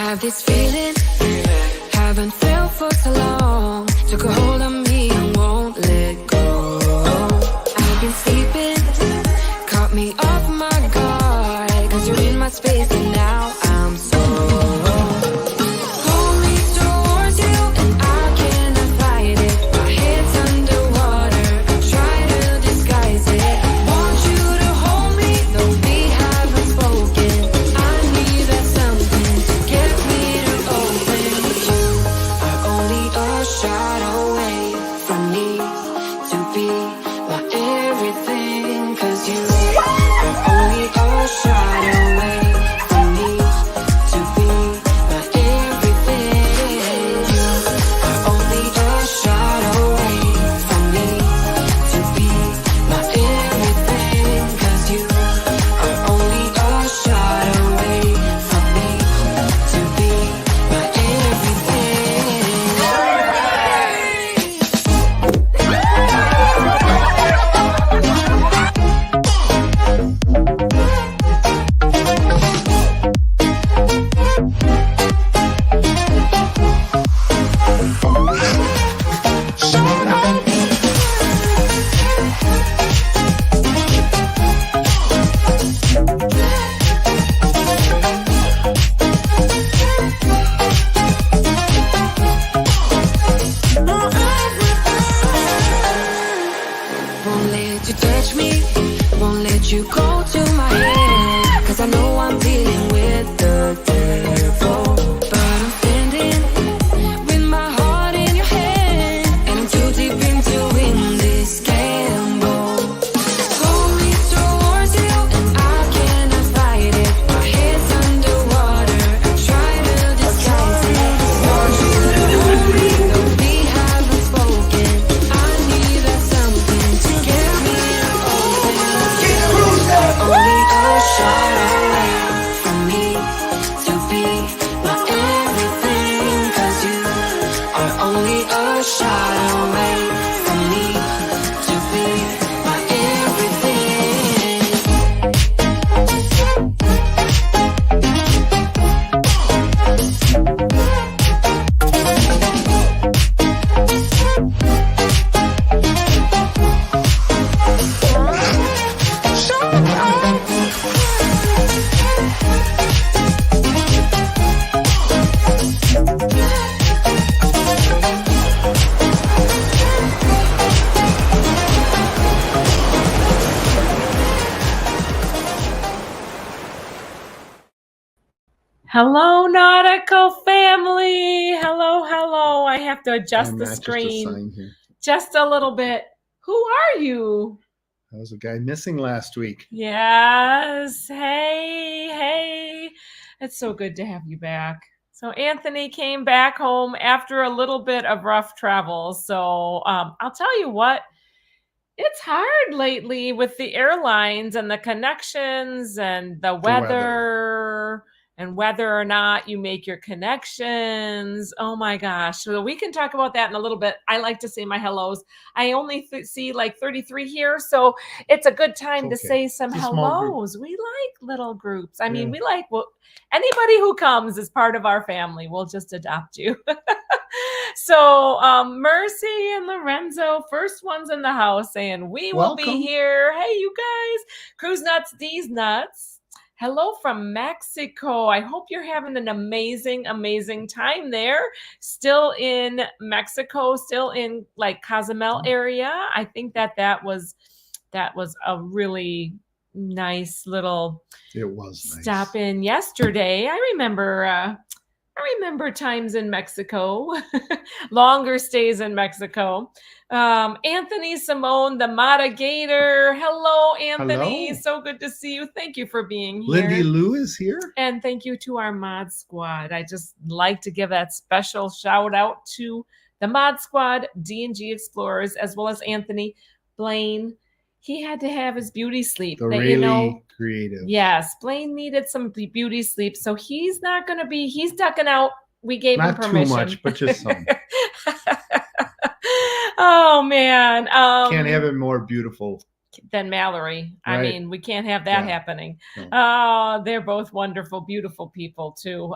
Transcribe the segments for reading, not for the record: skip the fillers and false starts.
Have this feeling, haven't felt for so long. Took a hold of me and won't let go. I've been sleeping, caught me off my guard. Cause you're in my space and now I'm so pull me towards you and I cannot fight it. My head's underwater, I try to disguise it. Want you to hold me, though we haven't spoken. I need that something to get me to open. You are only a shot away from me to be my everything. Cause you are only a shot away from me to be my everything. You are only a shot away from me to be my everything. Cause you are only a shot away from me to be my everything. Won't let you touch me, won't let you go to my head. Cause I know I'm dealing with the devil. But I'm standing with my heart in your hand. And I'm too deep into win this gamble. Pull me towards you and I cannot fight it. My head's underwater, I try to disguise it. Want you to hold me, though we haven't spoken. I need that something to get me to open. Only a shot away from me to be my everything. Cause you are only a shot away from me to be my everything. Hello, Nautical family. Hello, hello. I have to adjust the Just a screen sign here. just a little bit. Who are you? That was a guy missing last week. Yes. Hey. It's so good to have you back. So Anthony came back home after a little bit of rough travel. So I'll tell you what, it's hard lately with the airlines and the connections and the weather and whether or not you make your connections. Oh my gosh. So we can talk about that in a little bit. I like to say my hellos. I only see like 33 here. So it's a good time to Okay. say some It's a small group. hellos. We like little groups. I mean, Yeah. we like anybody who comes is part of our family. We'll just adopt you. So Mercy and Lorenzo, first ones in the house, saying we will be Welcome. here. Hey, you guys, Cruise Nuts, D's Nuts. Hello from Mexico. I hope you're having an amazing, amazing time there. Still in Mexico, still in like Cozumel area. I think that was a really nice little It was nice. stop in yesterday. I remember times in Mexico, longer stays in Mexico. Anthony Simone, the Mata-Gator. Hello, Anthony. Hello. So good to see you. Thank you for being here. Lindy Lou is here. And thank you to our mod squad. I just like to give that special shout out to the mod squad, D&G Explorers, as well as Anthony Blaine. He had to have his beauty sleep. The really creative. Yes, Blaine needed some beauty sleep, so he's not going to be. He's ducking out. We gave him Not permission. too much, but just some. Oh man, Can't have it more beautiful than Mallory. I Right. mean, we can't have that Yeah. happening. No. They're both wonderful, beautiful people too.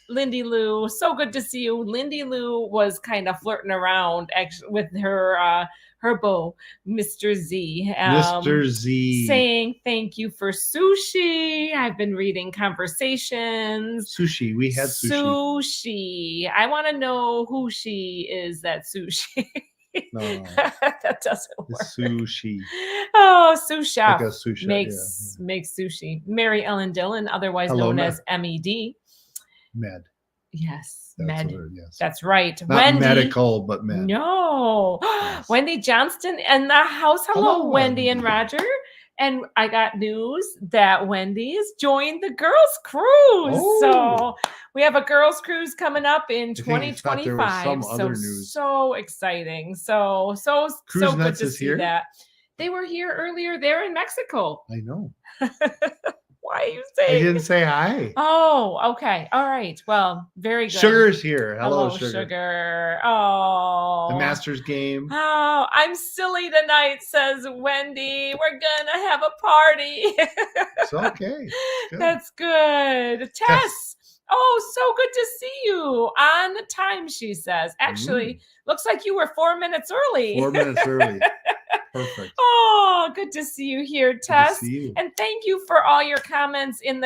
Lindy Lou, so good to see you. Lindy Lou was kind of flirting around actually with her beau, Mr. Z. Mr. Z. Saying thank you for sushi. I've been reading conversations. Sushi. We had sushi. Sushi. I want to know who she is that sushi. No. That doesn't work. It's sushi. Oh, sous chef Like a sous chef, makes sushi. Mary Ellen Dillon, otherwise Hello, known Med. as MED. Med. Yes, That's Med. a word, yes. That's right. Not Wendy. medical, but med. No. Yes. Wendy Johnston in the house. Hello, Hello, Wendy and Wendy. Roger. And I got news that Wendy's joined the girls' cruise. Oh. So we have a girls' cruise coming up in I think I thought there was 2025. some So other news. so exciting. So Cruise good Nuts to is see here? that. They were here earlier. They're in Mexico. I know. Why are you I saying? didn't say hi. Oh, okay. All right. Well, very good. Sugar's here. Hello, Hello, Sugar. Sugar. Oh. The Masters game. Oh, I'm silly tonight, says Wendy. We're gonna have a party. It's okay. It's good. That's good. Tess. Oh, so good to see you. On time, she says. Actually, looks like you were 4 minutes early. 4 minutes early. Perfect. Oh, good to see you here, Good to Tess. see you. And thank you for all your comments in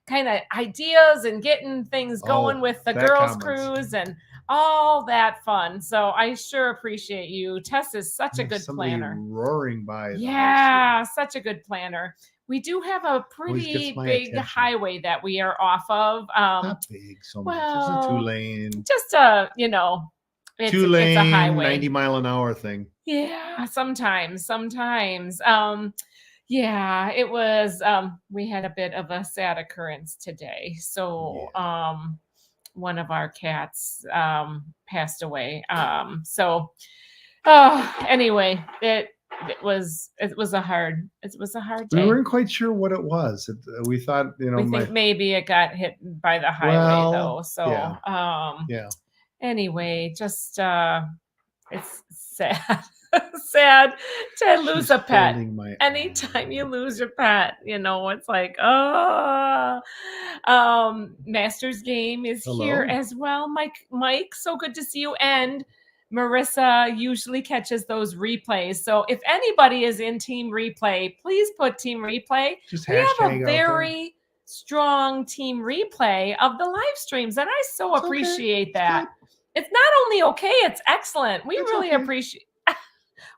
kind of ideas and getting things going with the that girls' comments. cruise and all that fun. So I sure appreciate you. Tess is such a There's good somebody planner. roaring by. the house Yeah, such a good planner. We do have a pretty gets my big attention. highway that we are off of. here. Not big so much. It's a well, 2-lane. Just a, it's 2-lane, a highway. 90 mile an hour thing. Yeah, sometimes. Yeah, it was we had a bit of a sad occurrence today. So one of our cats passed away. Anyway, it was a hard day. We weren't quite sure what it was. We thought, we think maybe it got hit by the highway though. So yeah. Anyway, just it's sad. Sad to lose She's a pet. holding my Anytime you lose your pet, it's like, Masters game is here Hello. as well. Mike, so good to see you. And Marissa usually catches those replays. So if anybody is in Team Replay, please put Team Replay. Just We have hashtag a out very strong Team Replay of the live streams, and I so It's okay. appreciate It's that. It's not only okay, it's excellent. We It's really okay. appreciate.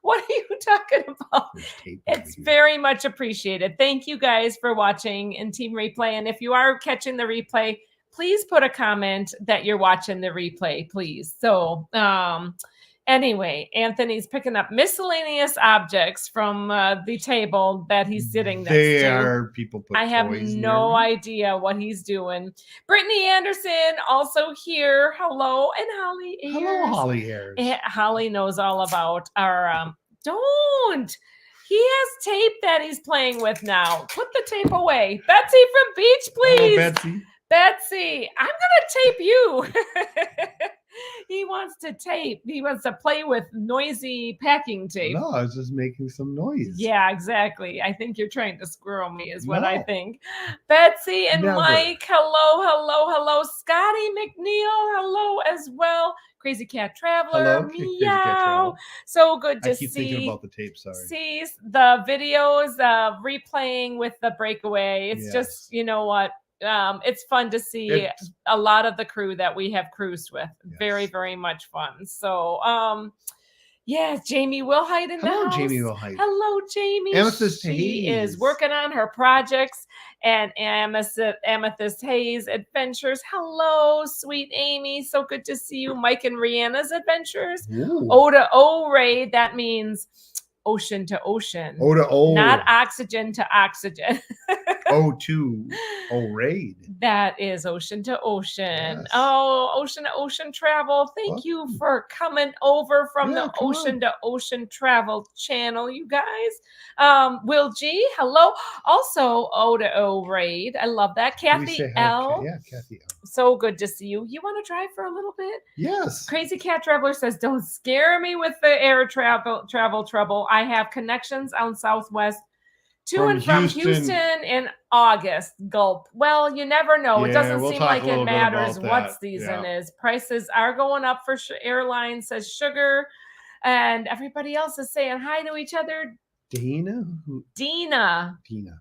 What are you talking about? There's tape over It's here. very much appreciated. Thank you guys for watching in Team Replay. And if you are catching the replay, please put a comment that you're watching the replay, please. So, anyway, Anthony's picking up miscellaneous objects from the table that he's sitting next They to. are people put I have toys no near me. idea what he's doing. Brittany Anderson also here. Hello, and Holly Ayers. Hello, Holly Ayers. Holly knows all about our don't. He has tape that he's playing with now. Put the tape away. Betsy from Beach, Hello, please. Betsy. Betsy, I'm gonna tape you. He wants to tape. He wants to play with noisy packing tape. No, I was just making some noise. Yeah, exactly. I think you're trying to squirrel me is what I No. think. Betsy and Never. Mike, hello. Scotty McNeil, hello as well. Crazy Cat Traveler, Hello, Crazy Cat meow. Traveler. So good to I keep thinking see. about the tape. Sorry. See the videos replaying with the breakaway. It's Yes. just, you know what? It's fun to see It's- a lot of the crew that we have cruised with. Very, Yes. very much fun. So, yeah, Jamie Wilhite in the Hello, house. Jamie Wilhite. Hello, Jamie. Amethyst She Hayes. is working on her projects and Amethyst Hayes Adventures. Hello, sweet Amy. So good to see you. Mike and Rihanna's Adventures. Ooh. O to O Ray, that means ocean to ocean. O to O. Not oxygen to oxygen. O2 raid. That is Ocean to Ocean. Yes. Oh, Ocean to Ocean Travel. Thank you Welcome. for coming over from Yeah, the come Ocean on. to Ocean Travel channel, you guys. Will G, hello. Also, O to O Raid. I love that. Can we Kathy say hi? L. Yeah, Kathy L. So good to see you. You want to drive for a little bit? Yes. Crazy Cat Traveler says, don't scare me with the air travel trouble. I have connections on Southwest to From and from Houston. Houston in August. Gulp. Well, you never know. It Yeah, doesn't we'll seem talk like a it little bit matters about what that. season Yeah. is. Prices are going up for airlines, says Sugar. And everybody else is saying hi to each other. Dina? Dina. Dina.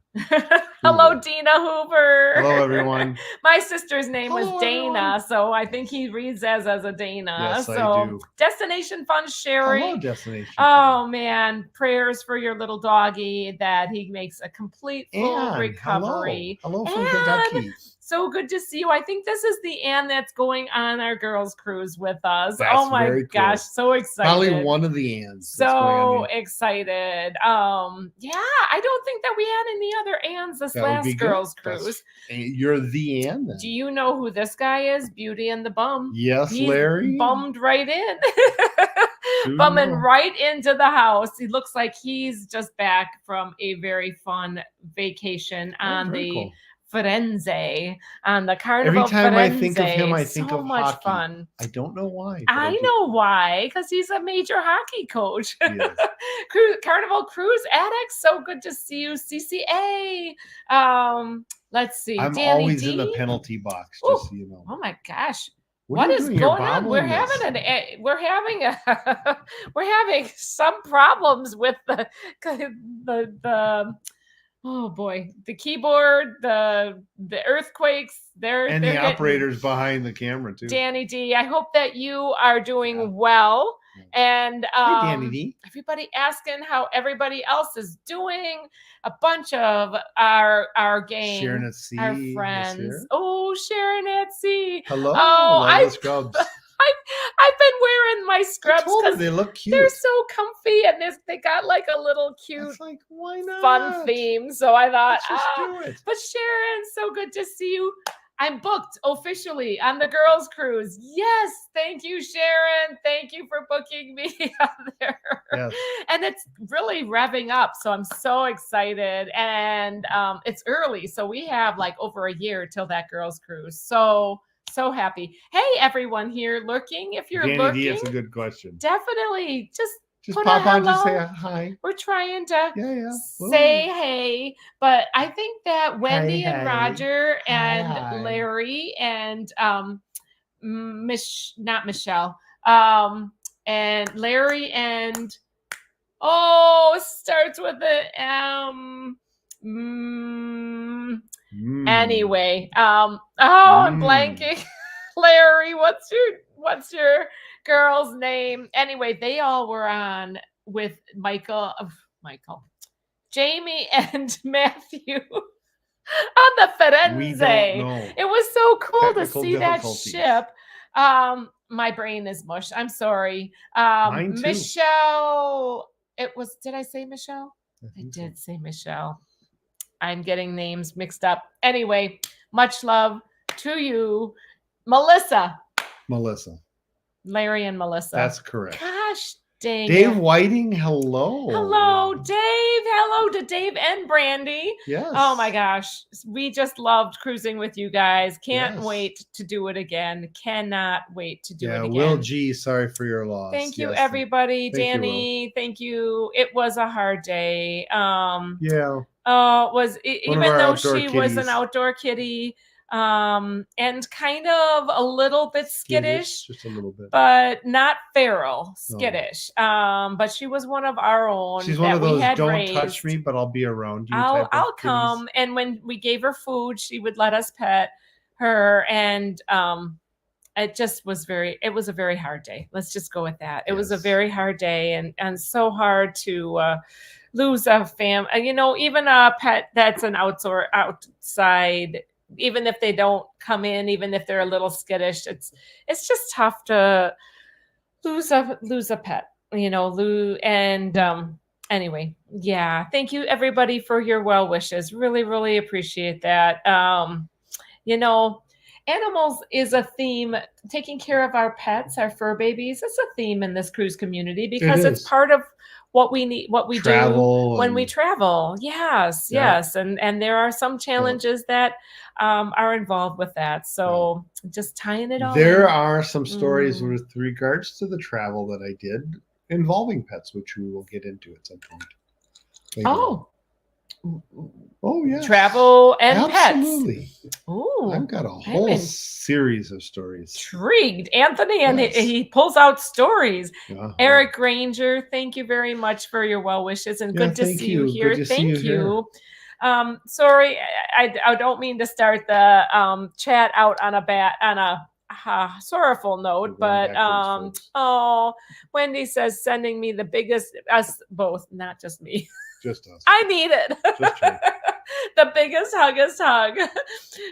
Hello, Hoover. Dina Hoover. Hello, everyone. My sister's name was Hello, Dana, everyone. so I think he reads as a Dana. Yes, so I do. Destination Fun Sherry. Hello, Destination. Oh man, prayers for your little doggy that he makes a complete full Ann, recovery. Hello from Ann, Kentucky. so good to see you. I think this is the Ann that's going on our girls' cruise with us. That's oh my very cool. gosh, so excited. Probably one of the Anns. So excited. Yeah, I don't think that we had any other Anns this last girls' cruise. You're the Ann then. Do you know who this guy is? Beauty and the Bum. Yes, He's Larry. Bummed right in. Bumming right into the house. He looks like he's just back from a very fun vacation on the cool. Firenze, on the Carnival Every time Firenze. I think of him, I think so of much hockey. fun. I don't know why. I know why, because he's a major hockey coach. Yes. Carnival Cruise Addicts, so good to see you. CCA. Let's see. I'm Danny always D. in the penalty box, just so you know. Oh my gosh. What What are you is doing? You're going on? We're bobbling this. having we're having some problems with the oh boy, the keyboard, the earthquakes. And the operators behind the camera too. Danny D, I hope that you are doing well. And Hey, Danny D. everybody asking how everybody else is doing. A bunch of our gang, Sharon at Sea, our friends. Oh, Sharon at Sea. Hello. Oh, I scrubs. I've been wearing my scrubs because they look cute. they're so comfy and they got like a little cute, it's like, why not? fun theme. So I thought, Let's just do it. But Sharon, so good to see you. I'm booked officially on the girls' cruise. Yes, thank you, Sharon. Thank you for booking me on there. Yes. And it's really revving up, so I'm so excited. And it's early, so we have like over a year till that girls' cruise. So happy. Hey, everyone here lurking. If you're Danny lurking, D, that's a good question. definitely just Just put pop a on, just say hello. hi. We're trying to Yeah. say hey, but I think that Wendy Hi, and hi. Roger and Hi. Larry and not Michelle, and Larry and it starts with a Anyway, I'm blanking. Larry, what's your girl's name? Anyway, they all were on with Michael, Jamie and Matthew on the Firenze. We don't know. It was so cool Technical to see that difficulties. ship. My brain is mush. I'm sorry. Mine too. Michelle. Did I say Michelle? I so. did say Michelle. I'm getting names mixed up. Anyway, much love to you, Melissa. Larry and Melissa. That's correct. Gosh dang Dave it. Whiting, hello. Hello, Dave. Hello to Dave and Brandy. Yes. Oh my gosh. We just loved cruising with you guys. Can't Yes. wait to do it again. Cannot wait to do it again. Will G, sorry for your loss. Thank you, Yes. everybody. Thank you, Danny, thank you. It was a hard day. Yeah. Even though she was an outdoor kitty, and kind of a little bit skittish, just a little bit, but not feral, skittish. But she was one of our own. She's one of those don't raised. touch me, but I'll be around you. I'll come, and when we gave her food, she would let us pet her, and it just was it was a very hard day. Let's just go with that. It was a very hard day, and so hard to lose a even a pet that's an outside, even if they don't come in, even if they're a little skittish, it's just tough to lose a pet, and anyway, yeah, thank you everybody for your well wishes. Really, really appreciate that. You know, animals is a theme. Taking care of our pets, our fur babies, it's a theme in this cruise community because it's part of what we need, what we do when we travel. Yes, yes, and there are some challenges that are involved with that. So just tying it all. There are some stories with regards to the travel that I did involving pets, which we will get into at some point. Oh yeah, travel and absolutely. Pets. Oh, I've got a whole series of stories. Intrigued, Anthony, and he pulls out stories. Eric Granger, thank you very much for your well wishes, and good to see you here. Thank you. Sorry, I don't mean to start the chat out on a sorrowful note, but Wendy says sending me the biggest, us both, not just me. Just us. I need it. The biggest hug.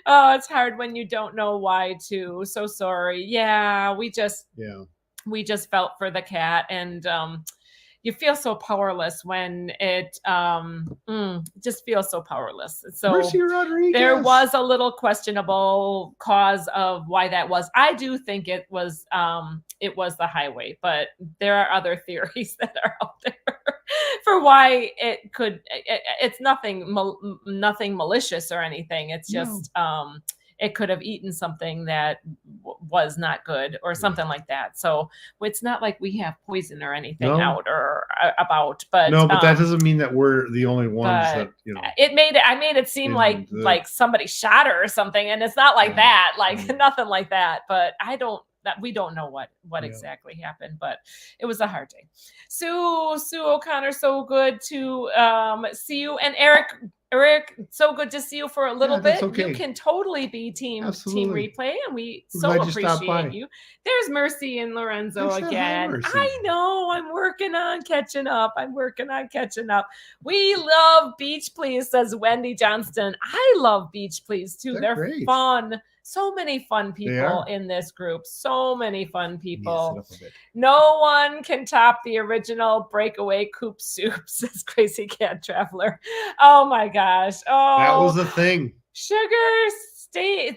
Oh, it's hard when you don't know why to. So sorry. Yeah, we just felt for the cat, and you feel so powerless when it just feels so powerless. So Mercy Rodriguez. There was a little questionable cause of why that was. I do think it was the highway, but there are other theories that are out there for why it could. It's nothing malicious or anything. It's just it could have eaten something that was not good or something like that. So it's not like we have poison or anything out or about. But but that doesn't mean that we're the only ones that I made it seem like somebody shot her or something, and it's not like that. Like nothing like that. But we don't know what exactly happened, but it was a hard day. Sue O'Connor, so good to see you. And Eric, so good to see you for a little bit. Okay. You can totally be team replay, and we so appreciate you. There's Mercy and Lorenzo again. I know, I'm working on catching up. We love Beach Please, says Wendy Johnston. I love Beach Please too. They're fun. So many fun people in this group. So many fun people. No one can top the original breakaway coop soup, says Crazy Cat Traveler. Oh my gosh. Oh, that was the thing. Sugar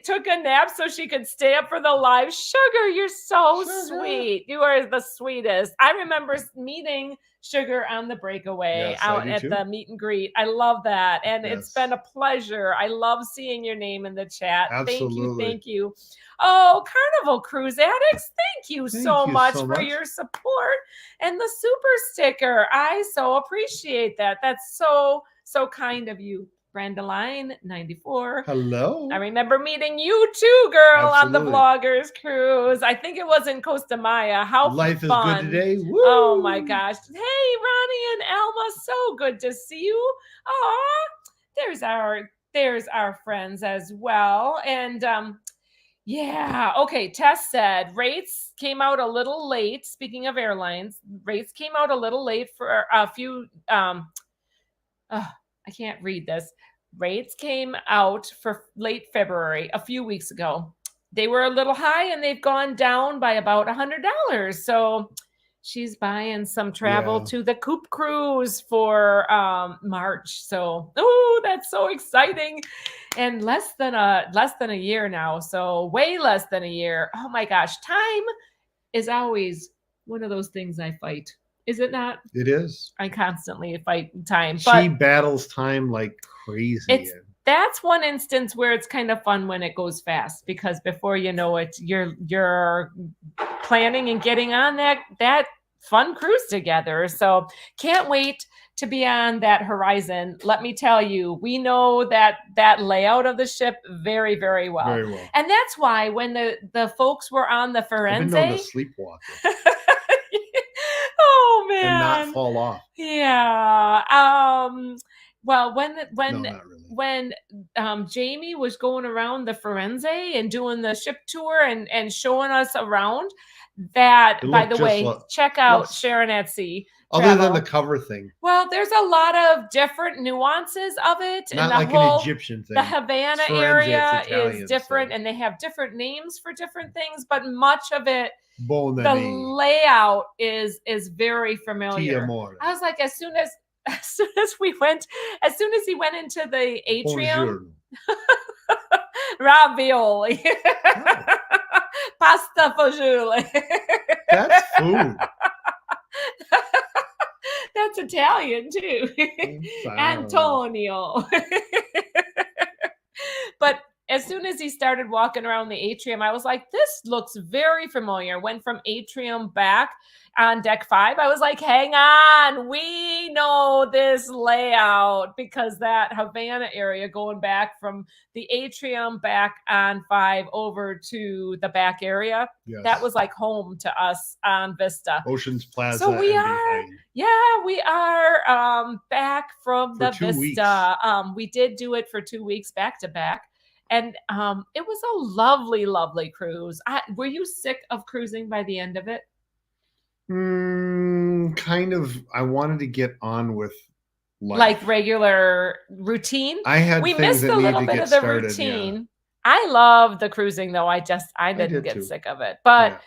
took a nap so she could stay up for the live. Sugar, you're so sweet. You are the sweetest. I remember meeting Sugar on the breakaway out at the meet and greet. I love that. And it's been a pleasure. I love seeing your name in the chat. Absolutely. Thank you. Oh, Carnival Cruise Addicts, thank you so much for your support and the super sticker. I so appreciate that. That's so kind of you. Brandeline 94. Hello. I remember meeting you too, girl, on the Vloggers Cruise. I think it was in Costa Maya. How life fun. Is good today. Woo. Oh my gosh. Hey, Ronnie and Elma, so good to see you. Aw, there's our friends as well. And okay. Tess said rates came out a little late. Speaking of airlines, rates came out a little late for a few I can't read this. Rates came out for late February a few weeks ago. They were a little high and they've gone down by about $100. So she's buying some travel to the Coop Cruise for March. So, that's so exciting. And less than a year now. So way less than a year. Oh my gosh. Time is always one of those things I fight. Is it not? It is. I constantly fight time. She battles time like crazy. That's one instance where it's kind of fun when it goes fast, because before you know it, you're planning and getting on that fun cruise together. So can't wait to be on that horizon. Let me tell you, we know that layout of the ship very, very well. Very well. And that's why when the folks were on the Firenze, I've been known to sleepwalk. Oh man. And not fall off. Yeah. Well, when Jamie was going around the Firenze and doing the ship tour and showing us around, that, by the way, check out Sharon at Sea. Other than the cover thing. Well, there's a lot of different nuances of it. Not and like an Egyptian thing. The Havana area is different, and they have different names for different things, but much of it, the layout is very familiar. I was like, as soon as as soon as he went into the atrium, Bonjour. ravioli, Oh, pasta fagioli. that's food. That's Italian too. Antonio. But as soon as he started walking around the atrium, I was like, this looks very familiar. Went from atrium back on deck 5. I was like, hang on, we know this layout, because that Havana area going back from the atrium back on 5 over to the back area, Yes. that was like home to us on Vista. Oceans Plaza. So we and are, behind. yeah, we are back from For the 2 Vista. weeks. We did do it for 2 weeks back to back. And it was a lovely, lovely cruise. Were you sick of cruising by the end of it? Kind of. I wanted to get on with life. Like regular routine? I had We things missed that a need little to bit get of the started. routine. Yeah. I love the cruising, though. I didn't did get too. sick of it. But Yeah.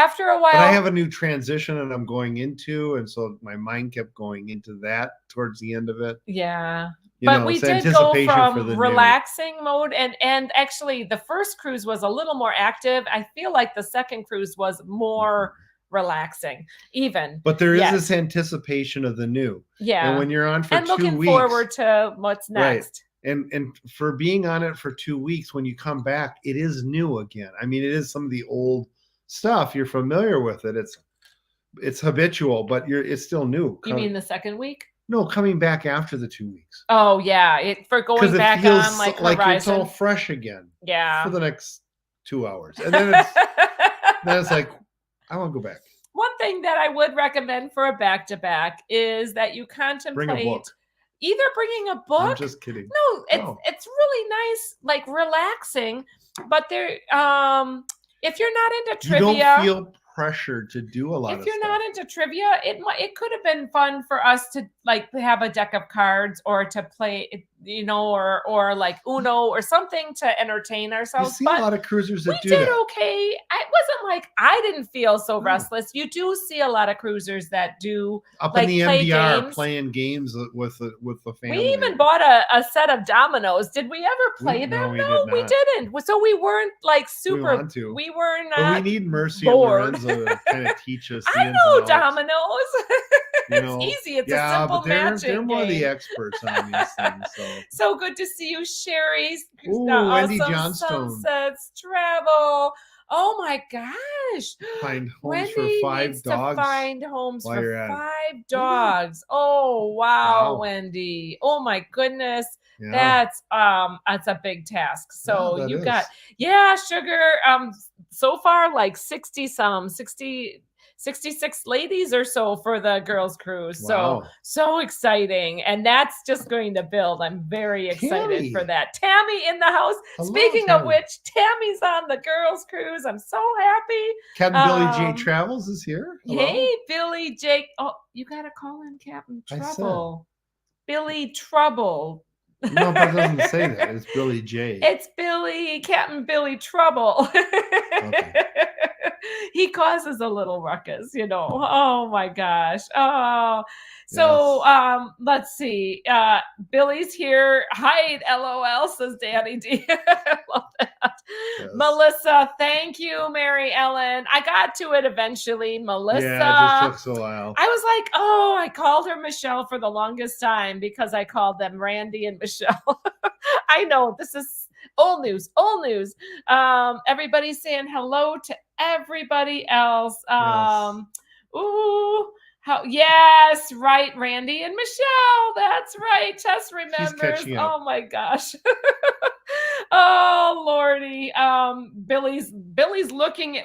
after a while, But I have a new transition that I'm going into, and so my mind kept going into that towards the end of it. Yeah. You But know, we it's did go anticipation for from the new. relaxing mode, and actually the first cruise was a little more active. I feel like the second cruise was more relaxing, even. But there is Yes. this anticipation of the new. Yeah. And when you're on for And 2 looking weeks, forward to what's next. and for being on it for 2 weeks, when you come back, it is new again. I mean, it is some of the old stuff. You're familiar with it. It's habitual, but it's still new. You mean the second week? No, coming back after the 2 weeks. Oh yeah, for going back feels on like like it's all Horizon. fresh again. Yeah. For the next 2 hours, and then it's like, I want to go back. One thing that I would recommend for a back-to-back is that you contemplate Bring a book. either bringing a book. I'm just kidding. No, it's really nice, like relaxing. But there, if you're not into trivia, You don't feel pressure to do a lot of if you're stuff. not into trivia, it could have been fun for us to like have a deck of cards or to play, or like Uno or something to entertain I ourselves. see But a lot of cruisers that we do did that. okay. It wasn't like I didn't feel so No. restless. You do see a lot of cruisers that do Up like in the play MDR games. playing games with the family. We even bought a set of dominoes. Did we ever play them? No, we No, did we not. didn't. So we weren't like super. We want to. We were But not. we need Mercy bored. and Lorenzo to kind of teach us. The I ins know and outs. dominoes. It's easy. It's a simple matching they're more game. the experts on these things. So. So good to see you, Sherry. Ooh, Awesome Wendy Johnstone. Sunsets travel. Oh my gosh. Find homes Wendy for 5 needs dogs. to find homes while for you're at it. 5 dogs. Oh wow, Wow. Wendy. Oh my goodness. Yeah. That's a big task. So Yeah, that you is. got sugar. So far like 66 ladies or so for the girls cruise. Wow. So exciting. And that's just going to build. I'm very excited Tammy. for that. Tammy in the house. Hello, Speaking of Tammy. which, Tammy's on the girls cruise. I'm so happy. Captain Billy Um, J Travels is here. Hello. Hey, Billy Jake. Oh, you got to call him Captain I said. Trouble. Billy Trouble. No, but it doesn't say that. It's Billy J. It's Captain Billy Trouble. Okay. He causes a little ruckus, Oh my gosh. Oh, so let's see. Billy's here. Hide, LOL, says Danny D. I love that. Yes. Melissa, thank you, Mary Ellen. I got to it eventually, Melissa. Yeah, it just took so while. I was like, I called her Michelle for the longest time because I called them Randy and Michelle. I know this is old news. Everybody's saying hello to everybody else. Yes, right, Randy and Michelle. That's right. Tess remembers. catching up. Oh my gosh. Oh Lordy. Billy's looking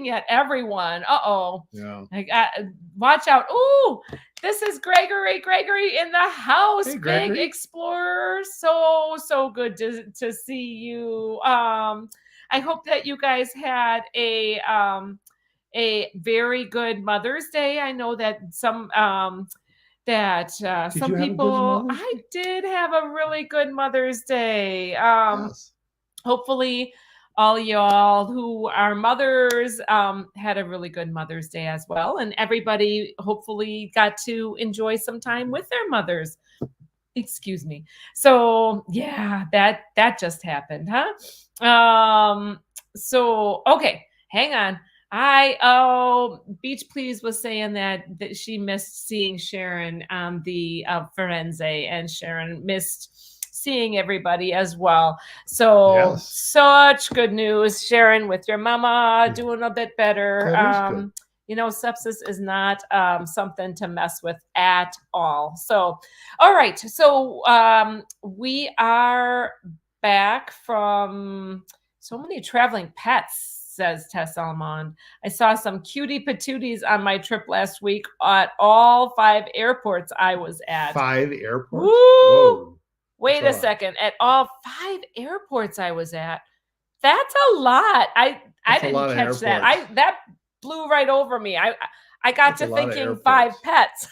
at everyone. Uh-oh. Yeah. Watch out. Ooh, this is Gregory in the house. Hey, Big Gregory. explorer. So good to see you. I hope that you guys had a very good Mother's Day. I know that some you have a good people. Mother's I did have a really good Mother's Day. Yes. Hopefully all y'all who are mothers had a really good Mother's Day as well. And everybody hopefully got to enjoy some time with their mothers. Excuse me. So yeah, that just happened, huh? So okay, hang on. Beach Please was saying that she missed seeing Sharon on the Firenze, and Sharon missed seeing everybody as well. So Yes. such good news, Sharon, with your mama doing a bit better. That is good. You know, sepsis is not something to mess with at all. So, all right. So we are back from so many traveling pets, says Tess Almond. I saw some cutie patooties on my trip last week at all 5 airports I was at. 5 airports? Woo! Whoa. Wait a second. At all 5 airports I was at. That's a lot. I didn't catch that. That blew right over me. I got to thinking 5 pets.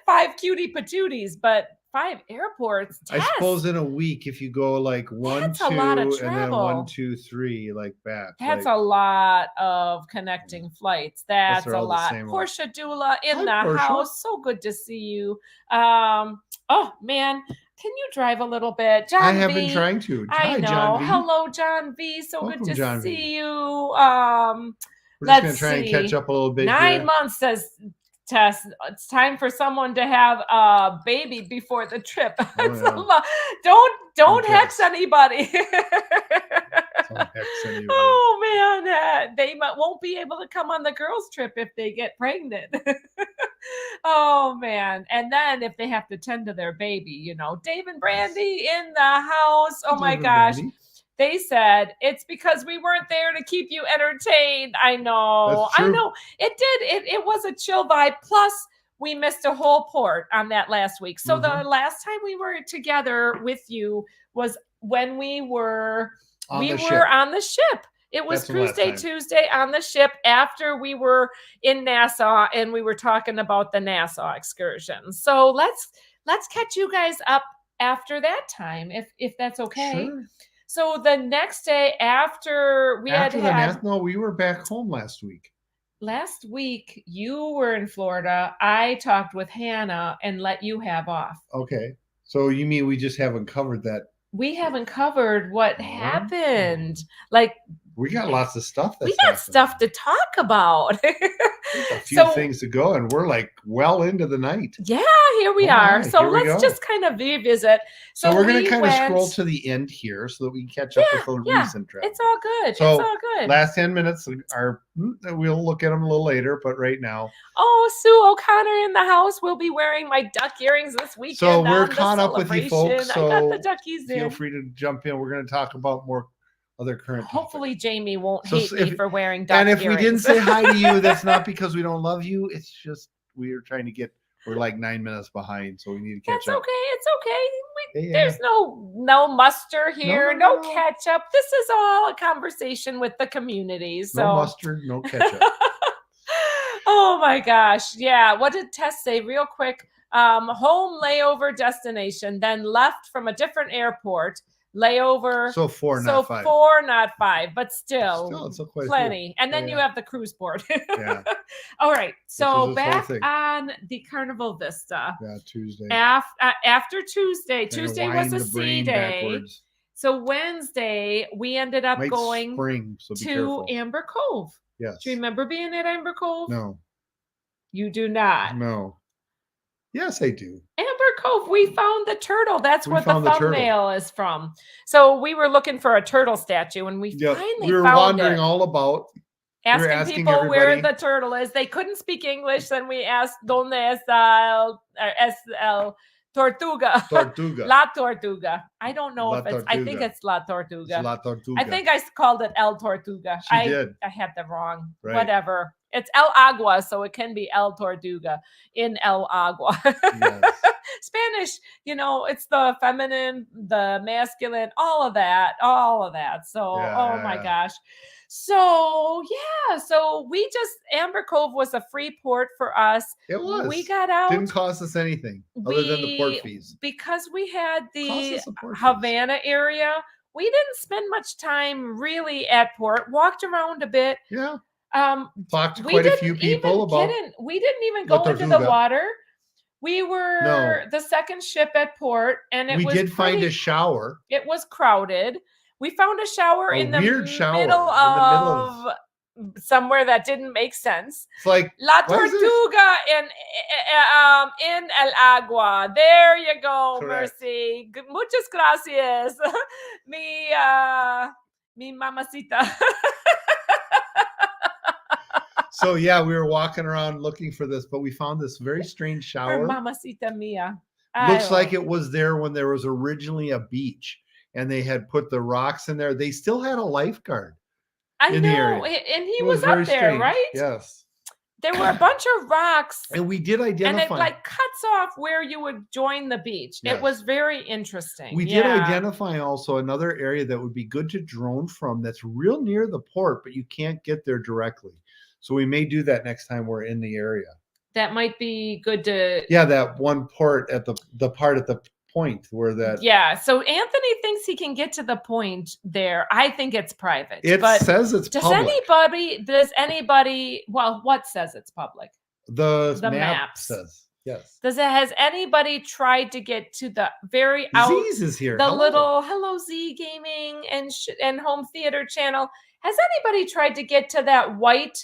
5 cutie patooties, but 5 airports. I suppose in a week, if you go like 1, 2, and then 1, 2, 3, like back. That's a lot of connecting flights. That's a lot. Portia Dula in the house. So good to see you. Oh man, can you drive a little bit, John? I have been trying to. I know. John V. Hello, John V. So welcome, good to see you. We're just gonna try and catch up a little bit. 9 months, says Tess. It's time for someone to have a baby before the trip. It's a lot. Don't hex anybody. Oh man, they won't be able to come on the girls' trip if they get pregnant. Oh man, and then if they have to tend to their baby, you know, Dave and Brandy in the house. Oh my gosh. They said it's because we weren't there to keep you entertained. I know. I know. It did. It was a chill vibe. Plus, we missed a whole port on that last week. So the last time we were together with you was when we were on the ship. It was Cruiseday Tuesday on the ship after we were in Nassau, and we were talking about the Nassau excursion. So let's catch you guys up after that time, if that's okay. Sure. So the next day after we we were back home last week. Last week you were in Florida. I talked with Hannah and let you have off. Okay. So you mean we just haven't covered that? We haven't covered what happened. Like, we got lots of stuff. We got stuff to talk about. A few things to go, and we're like well into the night. Yeah, here we are. So let's just kind of revisit. So we're going to kind of scroll to the end here so that we can catch up with the recent travel. It's all good. So it's all good. Last 10 minutes are, we'll look at them a little later, but right now. Oh, Sue O'Connor in the house. We'll be wearing my duck earrings this weekend. So we're caught up with you folks. So I got the duckies in. Feel free to jump in. We're going to talk about more other current Hopefully topics. Jamie won't hate me for wearing duck earrings. And if we didn't say hi to you, that's not because we don't love you. It's just we're trying to we're like 9 minutes behind, so we need to catch up. That's okay. It's okay. There's no muster here, no catch up. This is all a conversation with the community. So no mustard, no ketchup. Oh my gosh. Yeah. What did Tess say real quick? Home layover destination, then left from a different airport. Layover. So 4, not 5. 4, not 5, but still it's plenty. And then you have the cruise port. Yeah. All right. So back on the Carnival Vista. Yeah, Tuesday. After Tuesday. Tuesday was a sea day. Backwards. So Wednesday, we ended up going to Amber Cove. Yes. Do you remember being at Amber Cove? No. You do not? No. Yes, I do. Amber Cove, we found the turtle. That's what the thumbnail is from. So we were looking for a turtle statue, and we finally found it. We were wandering all about. Asking people where the turtle is. They couldn't speak English. Then we asked, ¿Dónde está el tortuga? Tortuga. La Tortuga. I don't know if it's, I think it's La Tortuga. It's La Tortuga. I think I called it El Tortuga. She did. I had that wrong. Right. Whatever. It's El Agua, so it can be El Tortuga in El Agua. Yes. Spanish, it's the feminine, the masculine, all of that. So, oh my gosh. So, so Amber Cove was a free port for us. It was. We got out. Didn't cost us anything other than the port fees. Because we had the Havana area. we didn't spend much time really at port. Walked around a bit. Yeah. Um, Talked to we quite a didn't few people even about we didn't even La go into the Tortuga. water. We were No. the second ship at port, and it We was did find a pretty- shower. It was crowded. We found a shower A in the weird shower middle in the middle of- of somewhere that didn't make sense. It's like La why is this- Tortuga in El Agua. There you go, Correct. Mercy. Muchas gracias. Mi mamacita. So yeah, we were walking around looking for this, but we found this very strange Or shower. mamacita mia. Looks like it was there when there was originally a beach, and they had put the rocks in there. They still had a lifeguard. I in the know, area. and he It was very up there, strange. right? Yes. There were a bunch of rocks, And we did and identify. it like cuts off where you would join the beach. Yes. It was very interesting. We did Yeah. identify also another area that would be good to drone from that's real near the port, but you can't get there directly. So we may do that next time we're in the area. That might be good to. Yeah, that one port at the part at the point where that Yeah. So Anthony thinks he can get to the point there. I think it's private. it but says it's does public. anybody? Well, what says it's public? The map maps. says yes. Has anybody tried to get to the very out? Z's is here. The Hello. little Hello Z Gaming and Home Theater channel. Has anybody tried to get to that white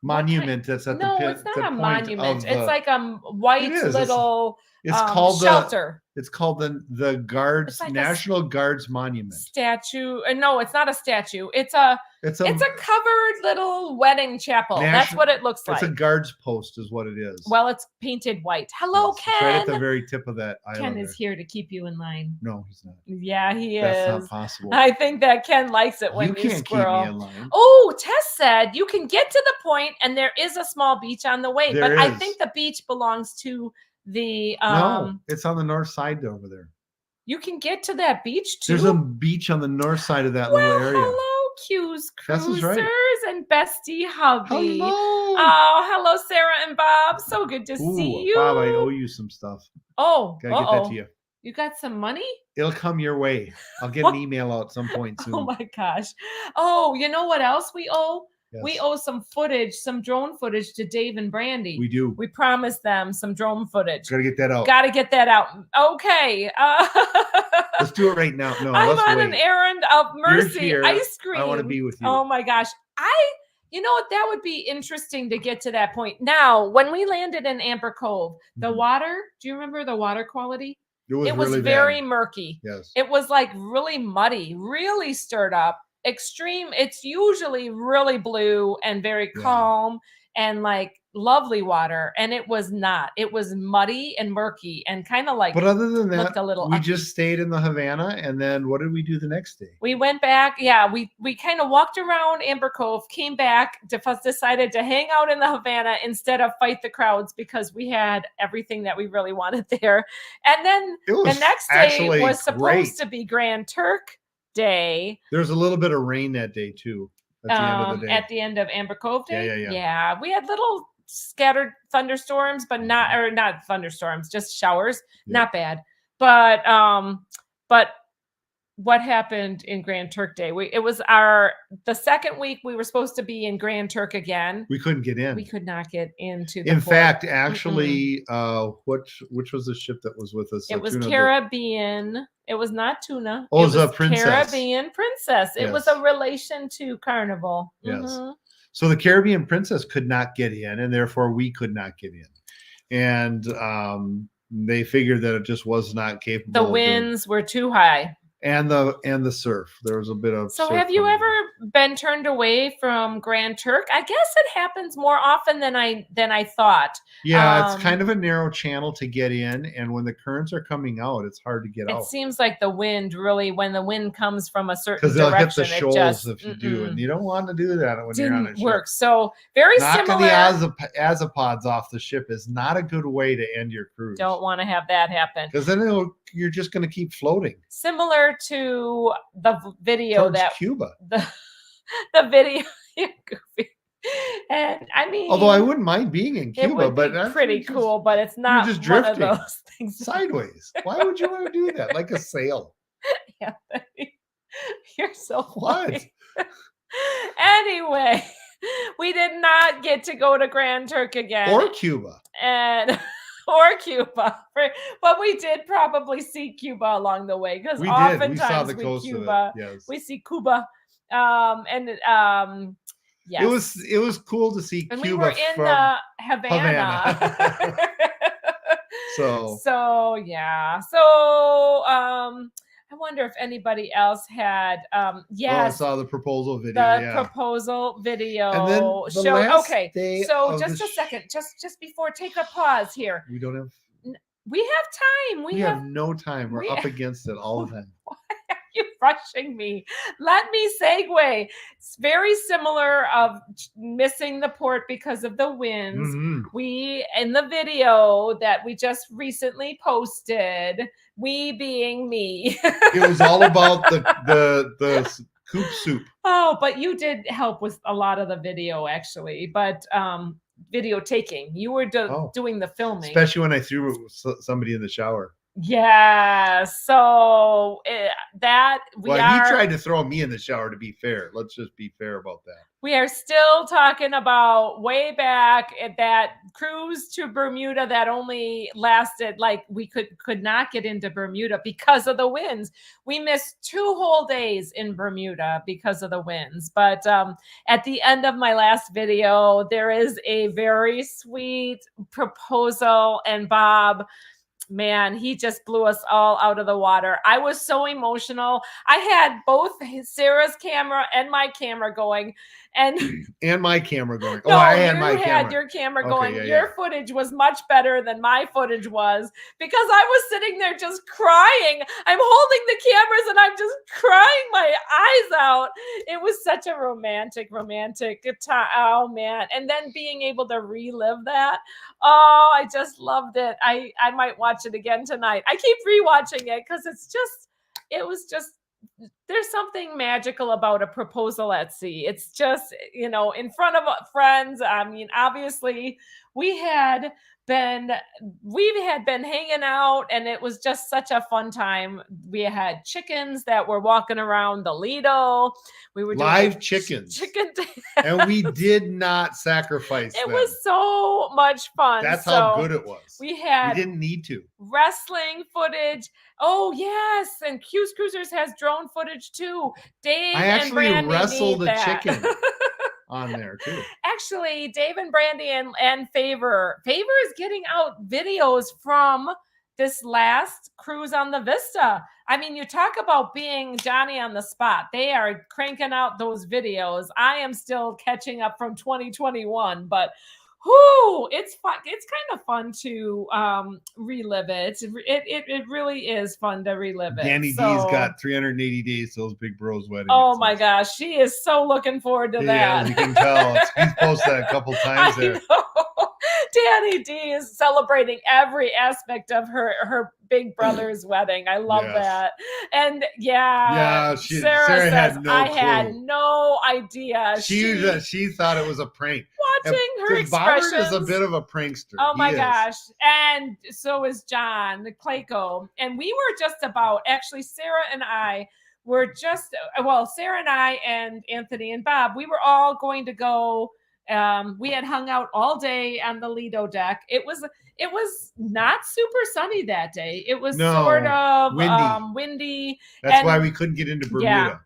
monument that's at no, the it's not the a point monument. of It's the- like a white It is. little it's called shelter it's called the Guards It's like a National Guards Monument. statue. No, it's not a statue. It's a It's covered little wedding chapel. That's National- what it looks it's a like. guards post is what it is. Well, it's painted white. Hello, Yes, it's right at the Ken. very tip of that island. Ken there. is here to keep you in line. No, he's not. Yeah, he That's is. not possible. I think that Ken likes it when You you can't squirrel. keep me in line. Oh, Tess said you can get to the point and there is a small beach on the way, but There I is. think the beach belongs to the No, it's on the north side over there. you can get to that beach too. There's a beach on the north side of that well, little area. hello, Q's Tess is Cruisers right. and Bestie Hubby. Hello. Oh, hello, Sarah and Bob. So good to see you. Bob, I owe you some stuff. Oh, Gotta get that to you. You got some money? It'll come your way. I'll get an email out some point soon. Oh my gosh. Oh, you know what else we owe? Yes, We owe some footage, some drone footage to Dave and Brandy. we do. We promised them some drone footage. Gotta get that out. Got to get that out. Okay. Let's do it right now. No, I'm let's on wait. an errand of mercy. here. Ice cream. I want to be with you. Oh my gosh. You know what? That would be interesting to get to that point. Now, when we landed in Amber Cove, the Mhm. water, do you remember the water quality? it was, It was really very bad. murky. Yes. It was like really muddy, really stirred up, extreme. It's usually really blue and very Yeah. calm and like lovely water. And it was not. It was muddy and murky and kind of like But other than looked that, a little we ucky. just stayed in the Havana, and then what did we do the next day? We went back. Yeah, we kind of walked around Amber Cove, came back, decided to hang out in the Havana instead of fight the crowds because we had everything that we really wanted there. And then It was the next day actually was supposed great. to be Grand Turk Day. There was a little bit of rain that day too. At the end of the day. At the end of Amber Cove Day. Yeah. Yeah, we had little scattered thunderstorms, but not thunderstorms, just showers. Yeah. Not bad. But what happened in Grand Turk Day? It was the second week we were supposed to be in Grand Turk again. We couldn't get in. We could not get into the In port. fact, actually, which was the ship that was with us? It was Tuna, Caribbean. It was not tuna. Oh, it was a was Princess. Caribbean Princess. It was Yes. a relation to Carnival. Yes. Mhm. So the Caribbean Princess could not get in, and therefore we could not get in. And they figured that it just was not capable. The of doing- winds were too high. and the surf. There was a bit of. So surf have you coming in. ever been turned away from Grand Turk? I guess it happens more often than I thought. Yeah, it's Um, kind of a narrow channel to get in, and when the currents are coming out, it's hard to get It out seems like the wind really, when the wind comes from a certain because they'll hit direction, the it shoals just if you do, and you don't want to do that when you're on a didn't ship. work. So very Knocking similar. the azopods off the ship is not a good way to end your cruise. Don't want to have that happen. because then you're just going to keep floating Similar to the video towards that Cuba. the video. You're goofy. And I mean, Although I wouldn't mind being in it Cuba, would but be that's pretty just cool, but it's not just one of drifting those things. sideways. Why would you want to do that? Like a sail. Anthony. You're so What? funny. Anyway, we did not get to go to Grand Turk again. Or Cuba. And or Cuba. But we did probably see Cuba along the way because We did. oftentimes We saw the with coast Cuba, of it. Yes. we see Cuba. Yes. It was cool to see and Cuba we were in from Havana. Havana. So yeah. So I wonder if anybody else had I saw the proposal video. the proposal video And then the showed. last Okay, day so of just the a second, just before, take a pause here. We don't have. We have time. We have no time. We're up against it all the time. Why are you rushing me? Let me segue. It's very similar of missing the port because of the winds. Mhm. We, in the video that we just recently posted, we being me. It was all about the coop soup. Oh, but you did help with a lot of the video actually, but video taking. You were doing the filming. Especially when I threw somebody in the shower. Yeah, so he tried to throw me in the shower, to be fair. Let's just be fair about that. We are still talking about way back at that cruise to Bermuda that only lasted, like, we could not get into Bermuda because of the winds. We missed 2 whole days in Bermuda because of the winds. But at the end of my last video, there is a very sweet proposal, and Bob, man, he just blew us all out of the water. I was so emotional. I had both Sarah's camera and my camera going, and my camera going. No, I had you had your camera going. Okay, your footage was much better than my footage was, because I was sitting there just crying. I'm holding the cameras and I'm just crying my eyes out. It was such a romantic time. Oh man. And then being able to relive that. Oh, I just loved it. I might watch it again tonight. I keep rewatching it because it was just, there's something magical about a proposal at sea. It's just, in front of friends. I mean, obviously we had been hanging out, and it was just such a fun time. We had chickens that were walking around the Lido. We were doing live chickens. And we did not sacrifice it them. was so much fun. That's how good it was. We didn't need to. Wrestling footage. Oh yes, and Q's Cruisers has drone footage too. Dave I actually and Brandy wrestled a chicken on there too. Actually, Dave and Brandy and Favor is getting out videos from this last cruise on the Vista. I mean, you talk about being Johnny on the spot. They are cranking out those videos. I am still catching up from 2021, but it's fun. It's kind of fun to relive it. It really is fun to relive it. Danny D's got 380 days till his big bro's wedding. Oh my gosh, she is so looking forward to that. Yeah, you can tell. He's posted that a couple times there. Danny D is celebrating every aspect of her big brother's wedding. I love that. And Sarah says, had no I clue. had no idea. She thought it was a prank. Watching her expressions. Bobbert is a bit of a prankster. Oh my gosh. And so is John Clayco. And we were just about, actually, Sarah and I and Anthony and Bob, we were all going to go. We had hung out all day on the Lido deck. It was not super sunny that day. It was sort of windy. That's why we couldn't get into Bermuda. Yeah.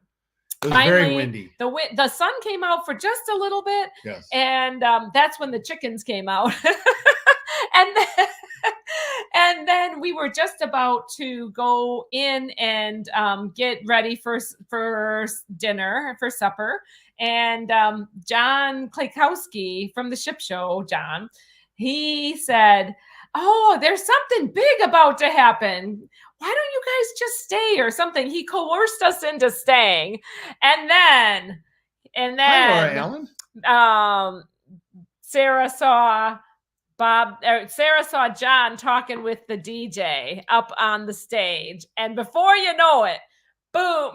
It was very windy. The sun came out for just a little bit. Yes. And that's when the chickens came out. And then we were just about to go in and get ready for dinner, for supper. And John Klaykowski from the ship show, John, he said, "Oh, there's something big about to happen. Why don't you guys just stay or something?" He coerced us into staying. And then Hi, Laura Allen. Sarah saw John talking with the DJ up on the stage. And before you know it, boom,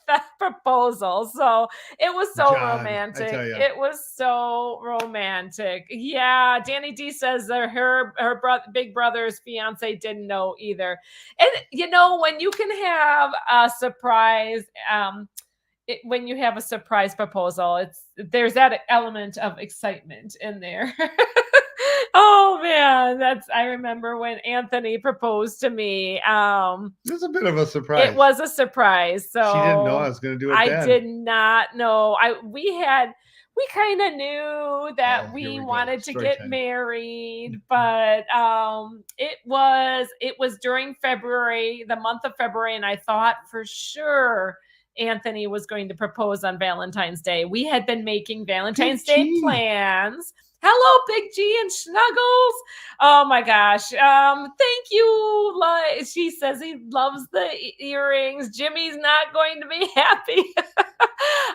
that proposal. So it was so John, I romantic. tell ya. It was so romantic. Yeah, Danny D says that her big brother's fiance didn't know either. And when you can have a surprise, when you have a surprise proposal, there's that element of excitement in there. Oh man, I remember when Anthony proposed to me. It was a bit of a surprise. It was a surprise. So she didn't know I was going to do it. I did not know. We kind of knew that Here we we go. wanted to Story get time. married, but it was during February, the month of February, and I thought for sure Anthony was going to propose on Valentine's Day. We had been making Valentine's Day plans. Hello, Big G and Snuggles. Oh my gosh. Thank you. She says he loves the earrings. Jimmy's not going to be happy.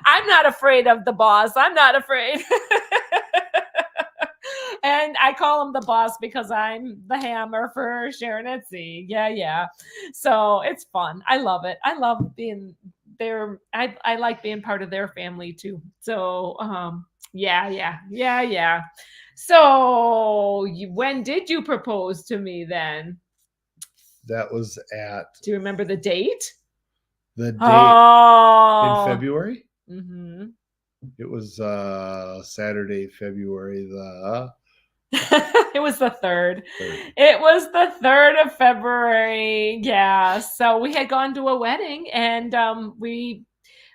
I'm not afraid of the boss. I'm not afraid. And I call him the boss because I'm the hammer for Sharon and C. Yeah. So it's fun. I love it. I love being there. I like being part of their family too. So yeah. So when did you propose to me then? That was at. Do you remember the date? The date in February? Mm-hmm. It was Saturday, February the. It was the 3rd. It was the 3rd of February. Yeah. So we had gone to a wedding and we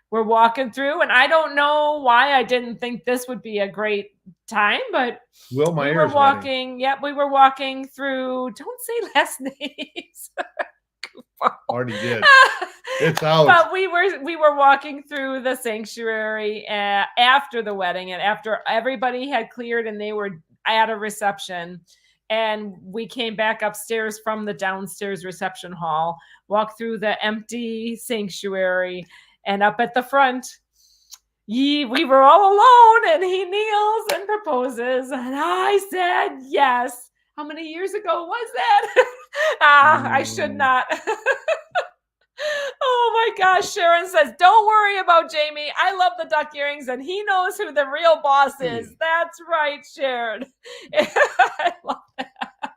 were walking through, and I don't know why I didn't think this would be a great time, but Will Myers we were walking. wedding. Yep, we were walking through. Don't say last names. Already did. It's out. But we were walking through the sanctuary after the wedding, and after everybody had cleared, and they were at a reception. And we came back upstairs from the downstairs reception hall, walked through the empty sanctuary. And up at the front, we were all alone, and he kneels and proposes. And I said yes. How many years ago was that? I should not. Oh my gosh. Sharon says, don't worry about Jamie. I love the duck earrings, and he knows who the real boss is. That's right, Sharon. I love that.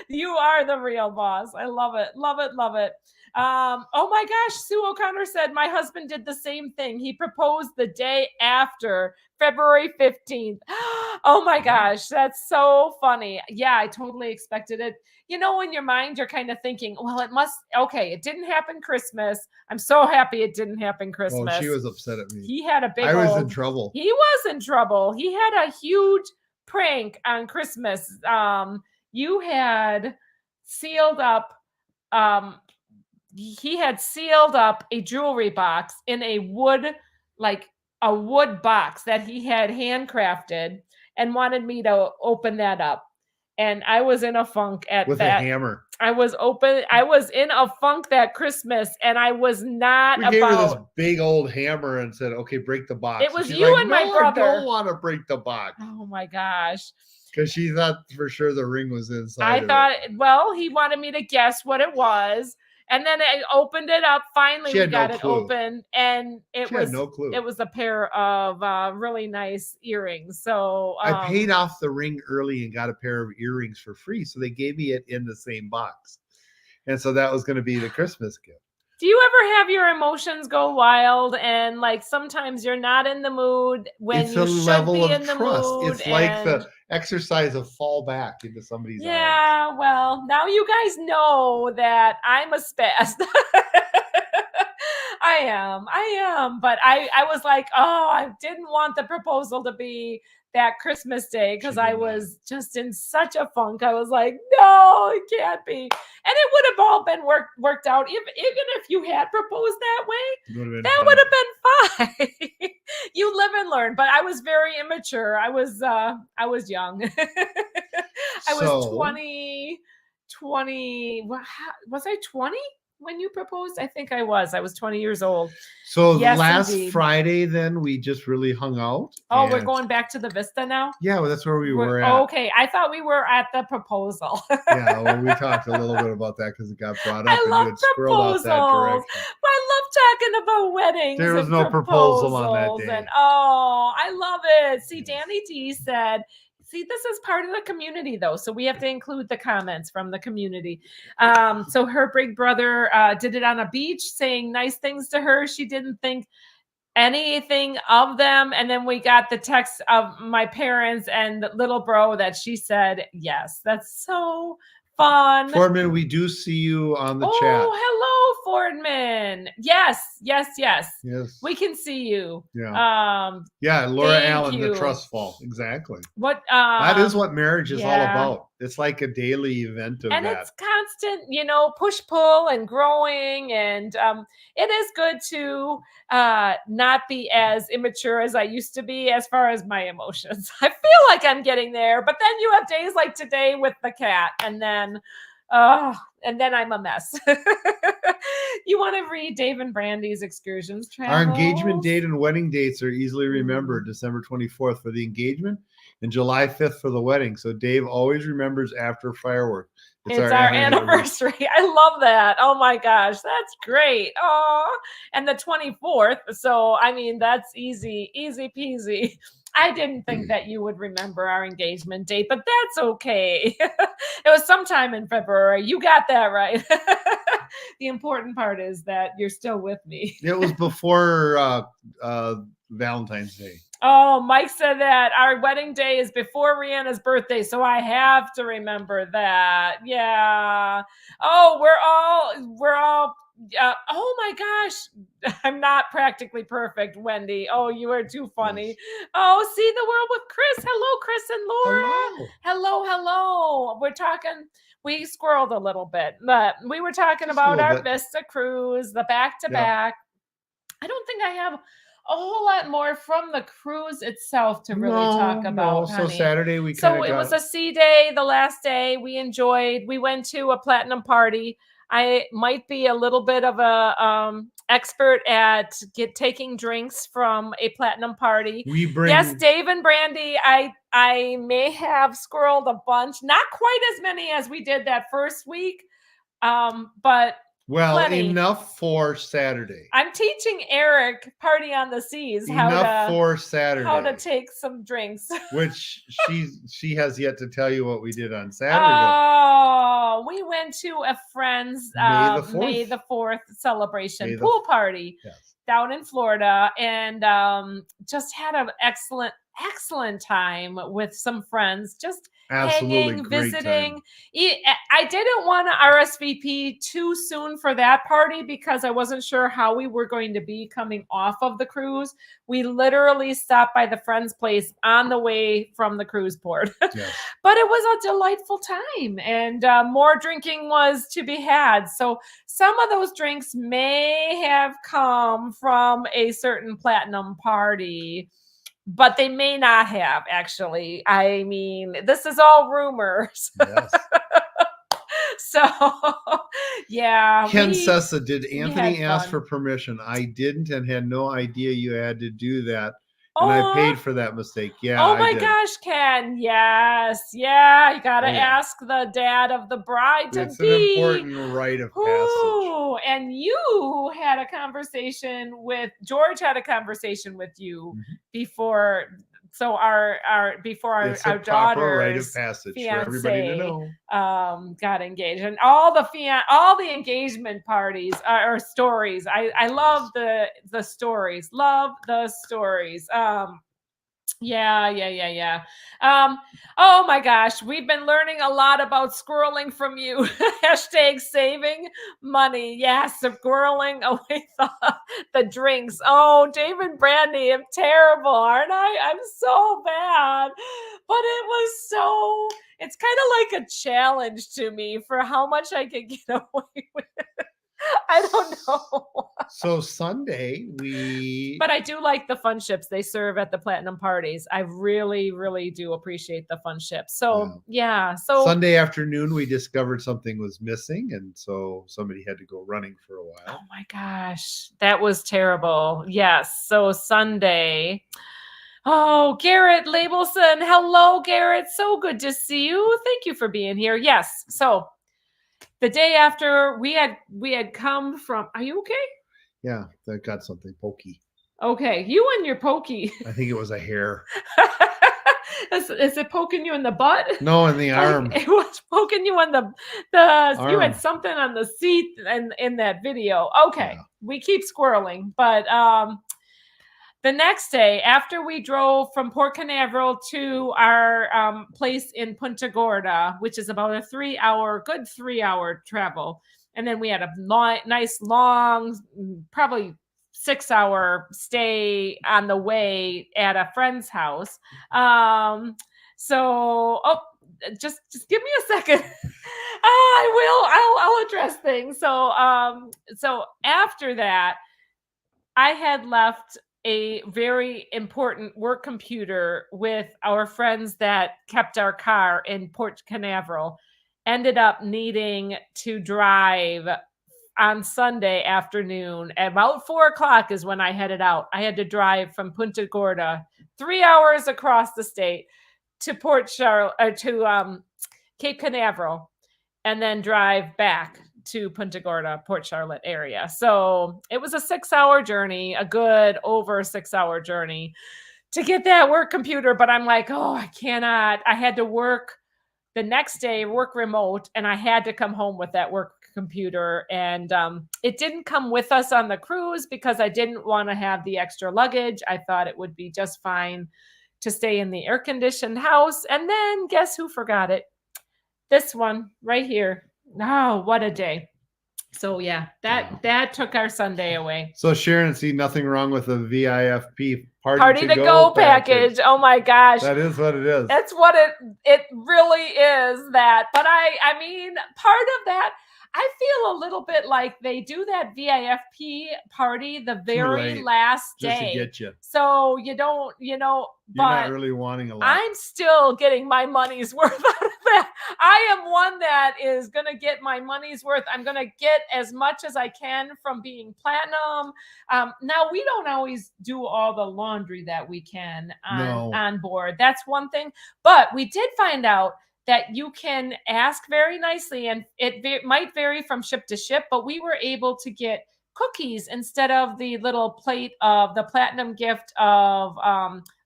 You are the real boss. I love it. Love it. Love it. Oh my gosh, Sue O'Connor said my husband did the same thing. He proposed the day after, February 15th. Oh my gosh, that's so funny. Yeah, I totally expected it. In your mind, you're kind of thinking, well, it didn't happen Christmas. I'm so happy it didn't happen Christmas. Oh, she was upset at me. He had a big I was in trouble. He was in trouble. He had a huge prank on Christmas. You had sealed up, he had sealed up a jewelry box in a wood box that he had handcrafted and wanted me to open that up. And I was in a funk with a hammer. I was in a funk that Christmas, and I was not We gave her this big old hammer and said, okay, break the box. It was you and my brother. I don't want to break the box. Oh my gosh. Because she thought for sure the ring was inside. He wanted me to guess what it was. And then I opened it up. Finally, we got it open, and she had no clue. It was a pair of really nice earrings. So I paid off the ring early and got a pair of earrings for free. So they gave me it in the same box. And so that was going to be the Christmas gift. Do you ever have your emotions go wild, and sometimes you're not in the mood when you should be in the mood? It's like the exercise of fall back into somebody's arms. Yeah, well, now you guys know that I'm a spaz. I am. But I was like, I didn't want the proposal to be that Christmas day because I was just in such a funk. I was like, no, it can't be. And it would have all been worked out. Even if you had proposed that way, that would have been fine. You live and learn. But I was very immature. I was young. I was 20. Was I 20? When you proposed? I think I was 20 years old. So last Friday, then we just really hung out. Oh, we're going back to the Vista now? Yeah, well, that's where we were at. Okay, I thought we were at the proposal. Yeah, well, we talked a little bit about that because it got brought up. I love proposals. I love talking about weddings. There was and no proposal on that proposals day. And oh, I love it. See, Yes. Danny D said, see, this is part of the community though. So we have to include the comments from the community. So her big brother did it on a beach saying nice things to her. She didn't think anything of them. And then we got the text of my parents and the little bro that she said, yes, that's so fun. Foreman, we do see you on the chat. Oh, hello, Fordman. Yes. Yes. We can see you. Yeah. Yeah, Laura thank Allen, you. the trust fall. Exactly. What that is what marriage is all yeah. about. It's like a daily event of and that. it's constant, push pull and growing, and it is good to not be as immature as I used to be as far as my emotions. I feel like I'm getting there, but then you have days like today with the cat, and then I'm a mess. You want to read Dave and Brandy's excursions travels? Our engagement date and wedding dates are easily remembered. December 24th for the engagement and July 5th for the wedding. So Dave always remembers after fireworks. It's our anniversary. I love that. Oh my gosh, that's great. Oh, and the 24th. So, I mean, that's easy peasy. I didn't think that you would remember our engagement date, but that's okay. It was sometime in February. You got that right. The important part is that you're still with me. It was before Valentine's Day. Oh, Mike said that our wedding day is before Rihanna's birthday, so I have to remember that. Yeah. Oh, we're all oh my gosh, I'm not practically perfect, Wendy. Oh, you are too funny. Yes. Oh, see the world with Chris. Hello, Chris and Laura. Hello. We're talking. We squirreled a little bit, but we were talking about our Vista cruise, the back-to-back. I don't think I have a whole lot more from the cruise itself to really talk about. So Saturday we it was a sea day. The last day we enjoyed. We went to a platinum party. I might be a little bit of a expert at taking drinks from a platinum party. Yes, Dave and Brandy. I may have squirreled a bunch, not quite as many as we did that first week, but. Well, plenty. Enough for Saturday. I'm teaching Eric, Party on the Seas, how to take some drinks. Which she has yet to tell you what we did on Saturday. Oh, we went to a friend's May the 4th celebration pool party down in Florida, and just had an excellent time with some friends. Just hanging, visiting. I didn't want to RSVP too soon for that party because I wasn't sure how we were going to be coming off of the cruise. We literally stopped by the friend's place on the way from the cruise port. Yes. But it was a delightful time, and more drinking was to be had. So some of those drinks may have come from a certain platinum party, but they may not have, actually. I mean, this is all rumors. Yes. So, yeah. Ken Sessa, did Anthony ask for permission? I didn't and had no idea you had to do that. And I paid for that mistake. Yeah. Oh my gosh, Ken. Yes. Yeah. You got to ask the dad of the bride to be. It's an important rite of passage. And you had a conversation George had a conversation with you before. So our daughter's rite of passage fiance, for everybody to know. Got engaged, and all the engagement parties are stories. I love the stories. Love the stories. Yeah. Oh my gosh, we've been learning a lot about squirreling from you. Hashtag saving money. Yes, squirreling away the drinks. Oh, Dave and Brandy, I'm terrible, aren't I? I'm so bad. But it's kind of like a challenge to me for how much I can get away with. I don't know. So Sunday But I do like the fun ships they serve at the platinum parties. I really, really do appreciate the fun ships. So yeah. So Sunday afternoon we discovered something was missing, and so somebody had to go running for a while. Oh my gosh, that was terrible. Yes. So Sunday. Oh, Garrett Labelson. Hello, Garrett. So good to see you. Thank you for being here. Yes. So the day after we had come from, are you okay? Yeah, that got something pokey. Okay, you and your pokey. I think it was a hair. Is it poking you in the butt? No, in the arm. Like, it was poking you on the you had Arm. something on the seat and in that video. Okay, Yeah. we keep squirreling, but the next day after we drove from Port Canaveral to our place in Punta Gorda, which is about a good 3 hour travel, and then we had a nice long, probably 6 hour stay on the way at a friend's house. Just give me a second. I'll address things. So after that, I had left a very important work computer with our friends that kept our car in Port Canaveral. Ended up needing to drive on Sunday afternoon at about 4 o'clock is when I headed out. I had to drive from Punta Gorda 3 hours across the state to Cape Canaveral, and then drive back to Punta Gorda, Port Charlotte area. So it was a 6 hour journey, a good over 6 hour journey to get that work computer. But I'm like, oh, I cannot. I had to work the next day, work remote, and I had to come home with that work computer. And it didn't come with us on the cruise because I didn't want to have the extra luggage. I thought it would be just fine to stay in the air-conditioned house. And then guess who forgot it? This one right here. Oh, what a day. So yeah, that took our Sunday away. So Sharon, see nothing wrong with a VIFP Party to go package. Oh my gosh. That is what it is. That's what it really is, that. But I mean, part of that, I feel a little bit like they do that VIFP party the very last just day. to get you. So you don't, You're but not really wanting a lot. I'm still getting my money's worth out of that. I am one that is going to get my money's worth. I'm going to get as much as I can from being platinum. Now, we don't always do all the laundry that we can on board. That's one thing. But we did find out that you can ask very nicely, and it might vary from ship to ship, but we were able to get cookies instead of the little plate of the platinum gift of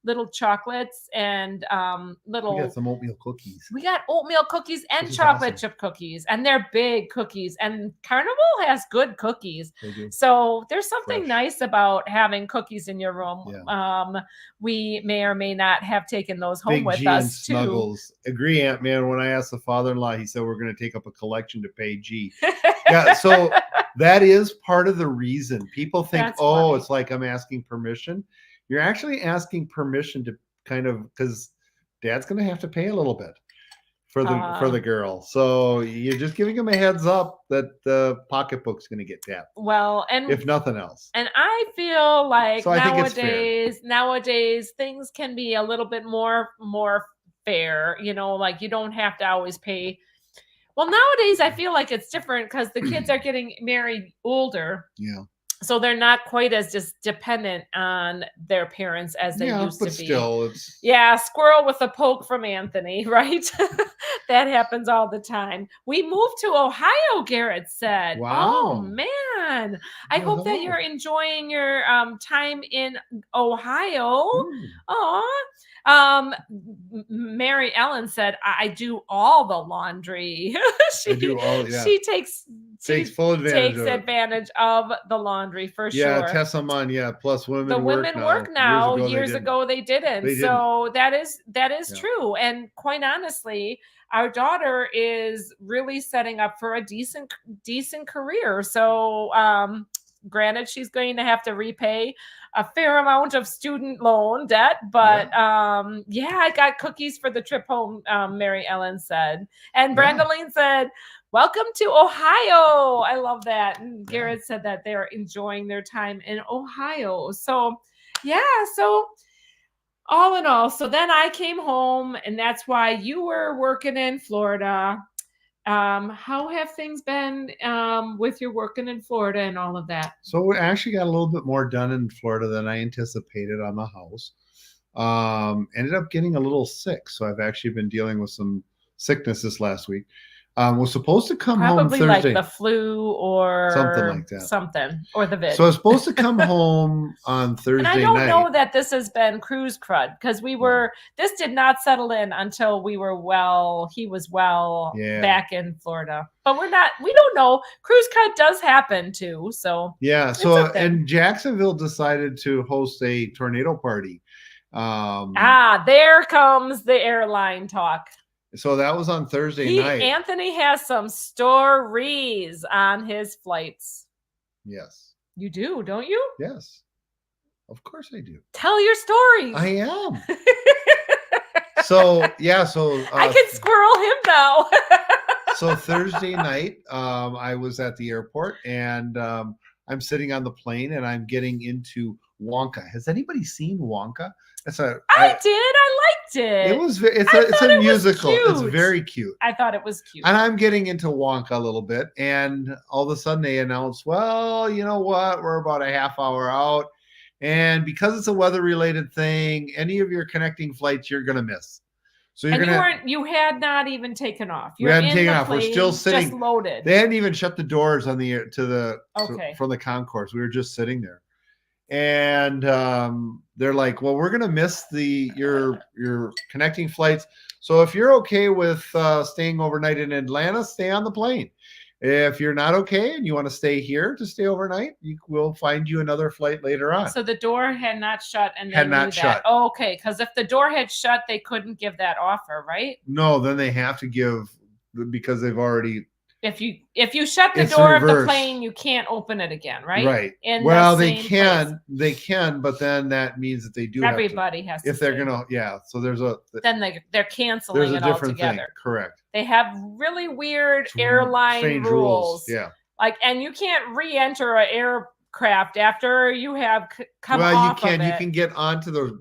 little chocolates and little. We got some oatmeal cookies. We got oatmeal cookies and chocolate chip cookies, and they're big cookies. And Carnival has good cookies. They do. So there's something nice about having cookies in your room. Yeah. We may or may not have taken those home Big with G us and too. Snuggles. Agree, Aunt Man. When I asked the father-in-law, he said we're going to take up a collection to pay G. Yeah, so that is part of the reason people think, That's funny. It's like I'm asking permission. You're actually asking permission to kind of, because Dad's going to have to pay a little bit for the girl. So you're just giving him a heads up that the pocketbook's going to get tapped. Well, and if nothing else. And I feel like So I think it's fair. nowadays things can be a little bit more fair. Like you don't have to always pay. Well, nowadays I feel like it's different because the kids are getting married older. Yeah. So they're not quite as just dependent on their parents as they used to be. Still, it's squirrel with a poke from Anthony, right? That happens all the time. We moved to Ohio, Garrett said. Wow. Oh man. I hope that you're enjoying your time in Ohio. Mary Ellen said, I do all the laundry. She takes full advantage of the laundry for sure. Yeah, Tessa Munn. Yeah, plus women. The women work now. Years ago they didn't. So that is true. And quite honestly, our daughter is really setting up for a decent career. So granted, she's going to have to repay a fair amount of student loan debt, but I got cookies for the trip home, Mary Ellen said. And Brandoline said, welcome to Ohio. I love that. And Garrett said that they're enjoying their time in Ohio. So so all in all, so then I came home, and that's why you were working in Florida. How have things been with your working in Florida and all of that? So we actually got a little bit more done in Florida than I anticipated on the house. Ended up getting a little sick. So I've actually been dealing with some sickness this last week. Was supposed to come Probably home like Thursday. the flu or Something like that. Something, or the vid. So I was supposed to come home on Thursday and I don't night. know that this has been cruise crud because this did not settle in until he was back in Florida. But we don't know. Cruise crud does happen too. So yeah. So and Jacksonville decided to host a tornado party. There comes the airline talk. So that was on Thursday night. Anthony has some stories on his flights. Yes. You do, don't you? Yes. Of course I do. Tell your stories. I am. So I can squirrel him now. So Thursday night, I was at the airport and I'm sitting on the plane and I'm getting into Wonka. Has anybody seen Wonka? I did. I liked it. It's a musical. It's very cute. I thought it was cute. And I'm getting into Wonka a little bit, and all of a sudden they announce, well, you know what? We're about a half hour out, and because it's a weather-related thing, any of your connecting flights you're gonna miss. So you had not even taken off. We hadn't taken off. We're still sitting. Just loaded. They hadn't even shut the doors on from the concourse. We were just sitting there. And they're like, well, we're gonna miss your connecting flights. So if you're okay with staying overnight in Atlanta, stay on the plane. If you're not okay and you want to stay here to stay overnight, we'll find you another flight later on. So the door had not shut, and they had knew not shut. Oh, okay, because if the door had shut, they couldn't give that offer, right? No, then they have to give because they've already. If you shut the door of the plane, you can't open it again, right? Right. They can, but then that means that they do. Everybody has to. If they're gonna, So then they're canceling it altogether. Thing. Correct. They have really weird airline rules. Yeah. And you can't re-enter an aircraft after you have come off. Well, you can. Of it. You can get onto the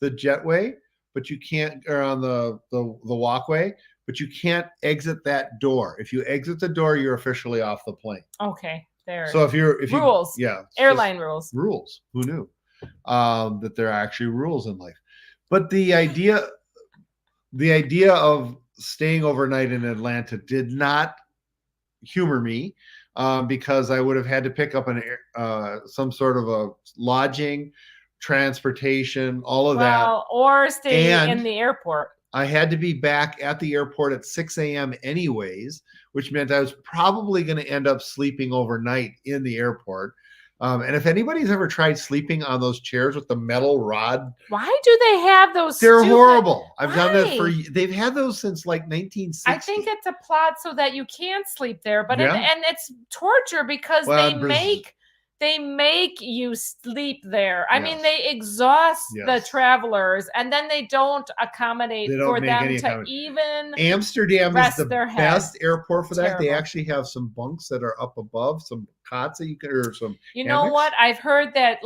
jetway, but you can't, or on the walkway. But you can't exit that door. If you exit the door, you're officially off the plane. Okay, there. So if you rules, airline rules. Who knew that there are actually rules in life? But the idea of staying overnight in Atlanta did not humor me because I would have had to pick up some sort of a lodging, transportation, all of that, or stay in the airport. I had to be back at the airport at 6 a.m. anyways, which meant I was probably going to end up sleeping overnight in the airport. And if anybody's ever tried sleeping on those chairs with the metal rod, why do they have those? They're horrible. I've done that they've had those since like 1960. I think it's a plot so that you can't sleep there, but and it's torture because they make you sleep there. I mean, they exhaust the travelers, and then they don't accommodate for them to even. Amsterdam is the best airport for that. Terrible. They actually have some bunks that are up above, some cots that you can, or some. You know what? I've heard that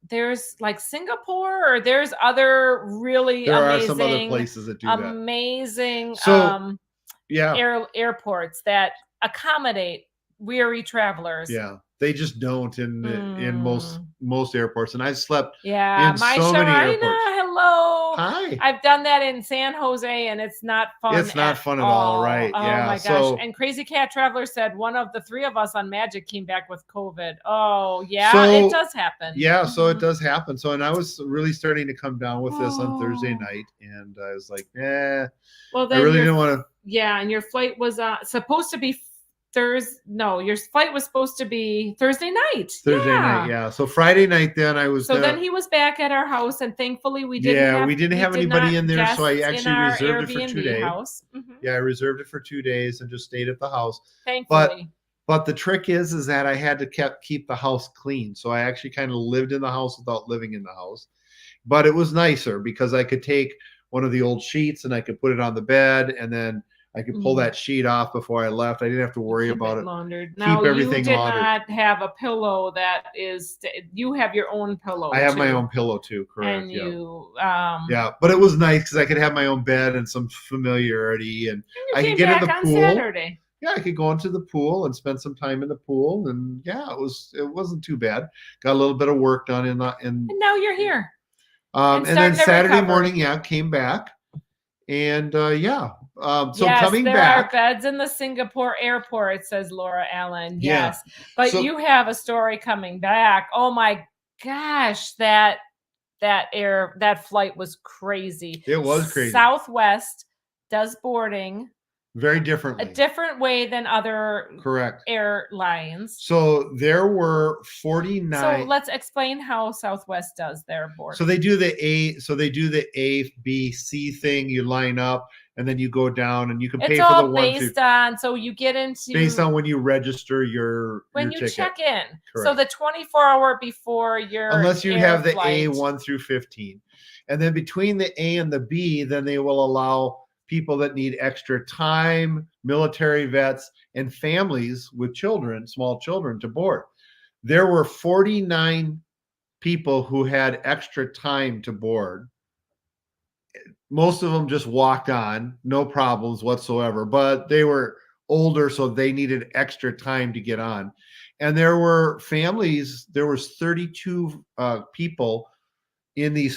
there's like Singapore, or there's other really there are some other places that do amazing airports that accommodate weary travelers. Yeah. They just don't in most airports, and I slept in my so many airports. Hello, hi. I've done that in San Jose, and it's not fun. It's not fun at all, right? Oh my gosh! And Crazy Cat Traveler said one of the three of us on Magic came back with COVID. Oh yeah, it does happen. Yeah, so it does happen. So, and I was really starting to come down with this on Thursday night, and I was like, well, then I really didn't want to. Yeah, and your flight was supposed to be. Your flight was supposed to be Thursday night. So Friday night, then I was. So then he was back at our house, and thankfully we didn't have anybody in there, so I actually reserved it for 2 days. House. Mm-hmm. Yeah, I reserved it for 2 days and just stayed at the house. Thankfully. But the trick is that I had to keep the house clean, so I actually kind of lived in the house without living in the house. But it was nicer because I could take one of the old sheets and I could put it on the bed, and then I could pull that sheet off before I left. I didn't have to worry about it. Laundered. Now, you did not have a pillow that is. You have your own pillow. I have my own pillow too. Correct. And you. But it was nice because I could have my own bed and some familiarity, and I could get in the pool. Saturday. Yeah, I could go into the pool and spend some time in the pool, and it wasn't too bad. Got a little bit of work done and now you're here. And then Saturday morning, came back. And so yes, coming there back, are beds in the Singapore airport, says Laura Allen. Yeah. Yes, but So- you have a story coming back. Oh my gosh, that flight was crazy. It was crazy. Southwest does boarding very a differently. different way than other Correct. airlines. So there were 49. So let's explain how Southwest does their boarding. So they do the A, B, C thing. You line up, and then you go down, and you can pay It's for the all one based on, so you get into based on when you register your ticket. check in. Correct. So the 24-hour before your unless you air have the flight. A 1 through 15, and then between the A and the B, then they will allow people that need extra time, military vets, and families with children, small children, to board. There were 49 people who had extra time to board. Most of them just walked on, no problems whatsoever, but they were older, so they needed extra time to get on. And there were families, there was 32 people in the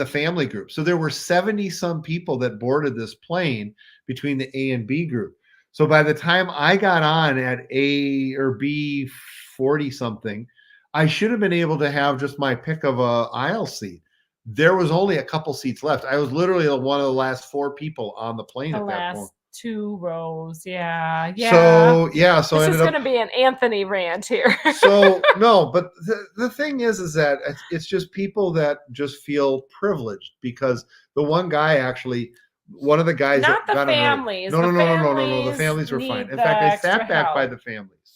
family group. So there were 70 some people that boarded this plane between the A and B group. So by the time I got on at A or B 40 something, I should have been able to have just my pick of a aisle seat. There was only a couple seats left. I was literally one of the last 4 people on the plane The at that last point. 2 rows. Yeah. So this is going to be an Anthony rant here. So no, but the thing is that it's just people that just feel privileged, because the one guy actually, one of the guys Not that the got families. No. The families families were need fine. In the fact, I extra sat back by help. the families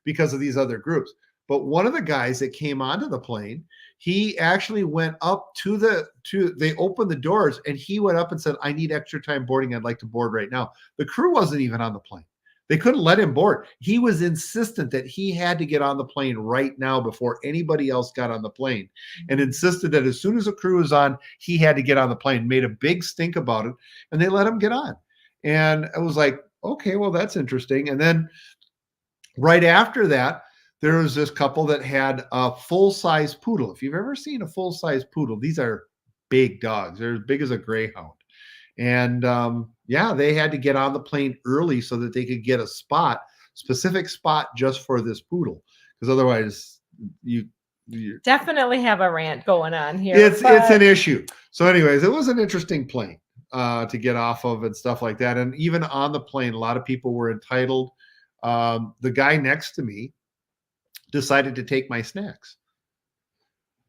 because of these other groups. But one of the guys that came onto the plane, he actually went up they opened the doors, and he went up and said, "I need extra time boarding. I'd like to board right now." The crew wasn't even on the plane. They couldn't let him board. He was insistent that he had to get on the plane right now before anybody else got on the plane, and insisted that as soon as the crew was on, he had to get on the plane, made a big stink about it, and they let him get on. And I was like, okay, well, that's interesting. And then right after that, there was this couple that had a full-size poodle. If you've ever seen a full-size poodle, these are big dogs. They're as big as a greyhound. And they had to get on the plane early so that they could get a specific spot just for this poodle, because otherwise you definitely have a rant going on here. It's an issue. So anyways, it was an interesting plane to get off of and stuff like that. And even on the plane, a lot of people were entitled. The guy next to me decided to take my snacks.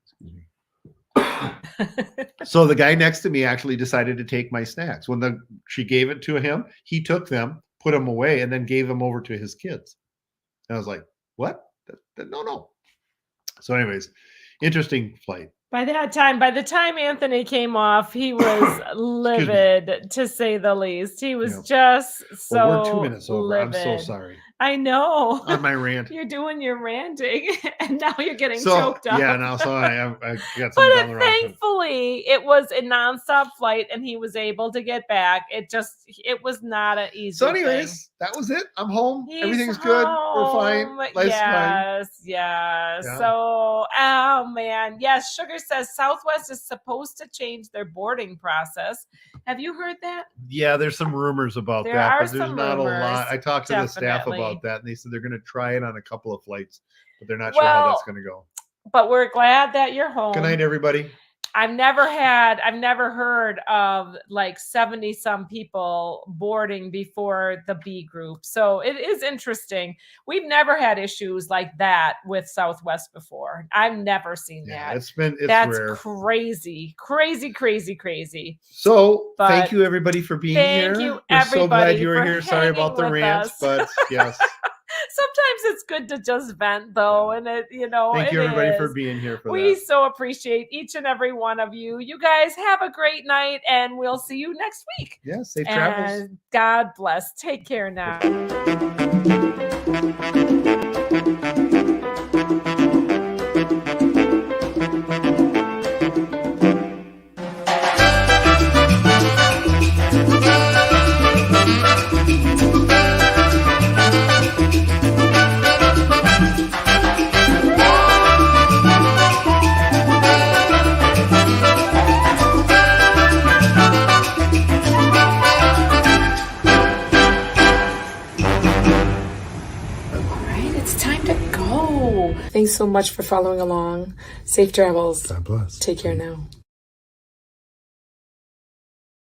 Excuse me. So the guy next to me actually decided to take my snacks. When she gave it to him, he took them, put them away, and then gave them over to his kids. And I was like, what? No. So anyways, interesting flight. By the time Anthony came off, he was livid, to say the least. He was just so we're 2 minutes over. livid. I'm so sorry. I know. On my rant. You're doing your ranting, and now you're getting choked up. Yeah, now so I got some But down the wrong foot. thankfully, it was a nonstop flight, and he was able to get back. It was not an easy. So, anyways, thing. That was it. I'm home. He's Everything's good. We're fine. Life's fine. Yes. Yeah. So, oh man, yes. Sugar says Southwest is supposed to change their boarding process. Have you heard that? Yeah, there's some rumors about There that, are but there's some not rumors, a lot. I talked to the staff definitely. about that, and they said they're going to try it on a couple of flights, but they're not sure how that's going to go. But we're glad that you're home. Good night, everybody. I've never heard of like 70 some people boarding before the B group. So it is interesting. We've never had issues like that with Southwest before. I've never seen that. That's rare. Crazy. So But thank you everybody for being here. thank you, We're so glad everybody, you were for here. Sorry hanging about the with rant, us. but yes. Sometimes it's good to just vent though. And Thank you everybody for being here for We that. so appreciate each and every one of you. You guys have a great night, and we'll see you next week. Yeah, safe travels. And God bless. Take care now. it's time to go. Thanks so much for following along. Safe travels. God bless. Take care now.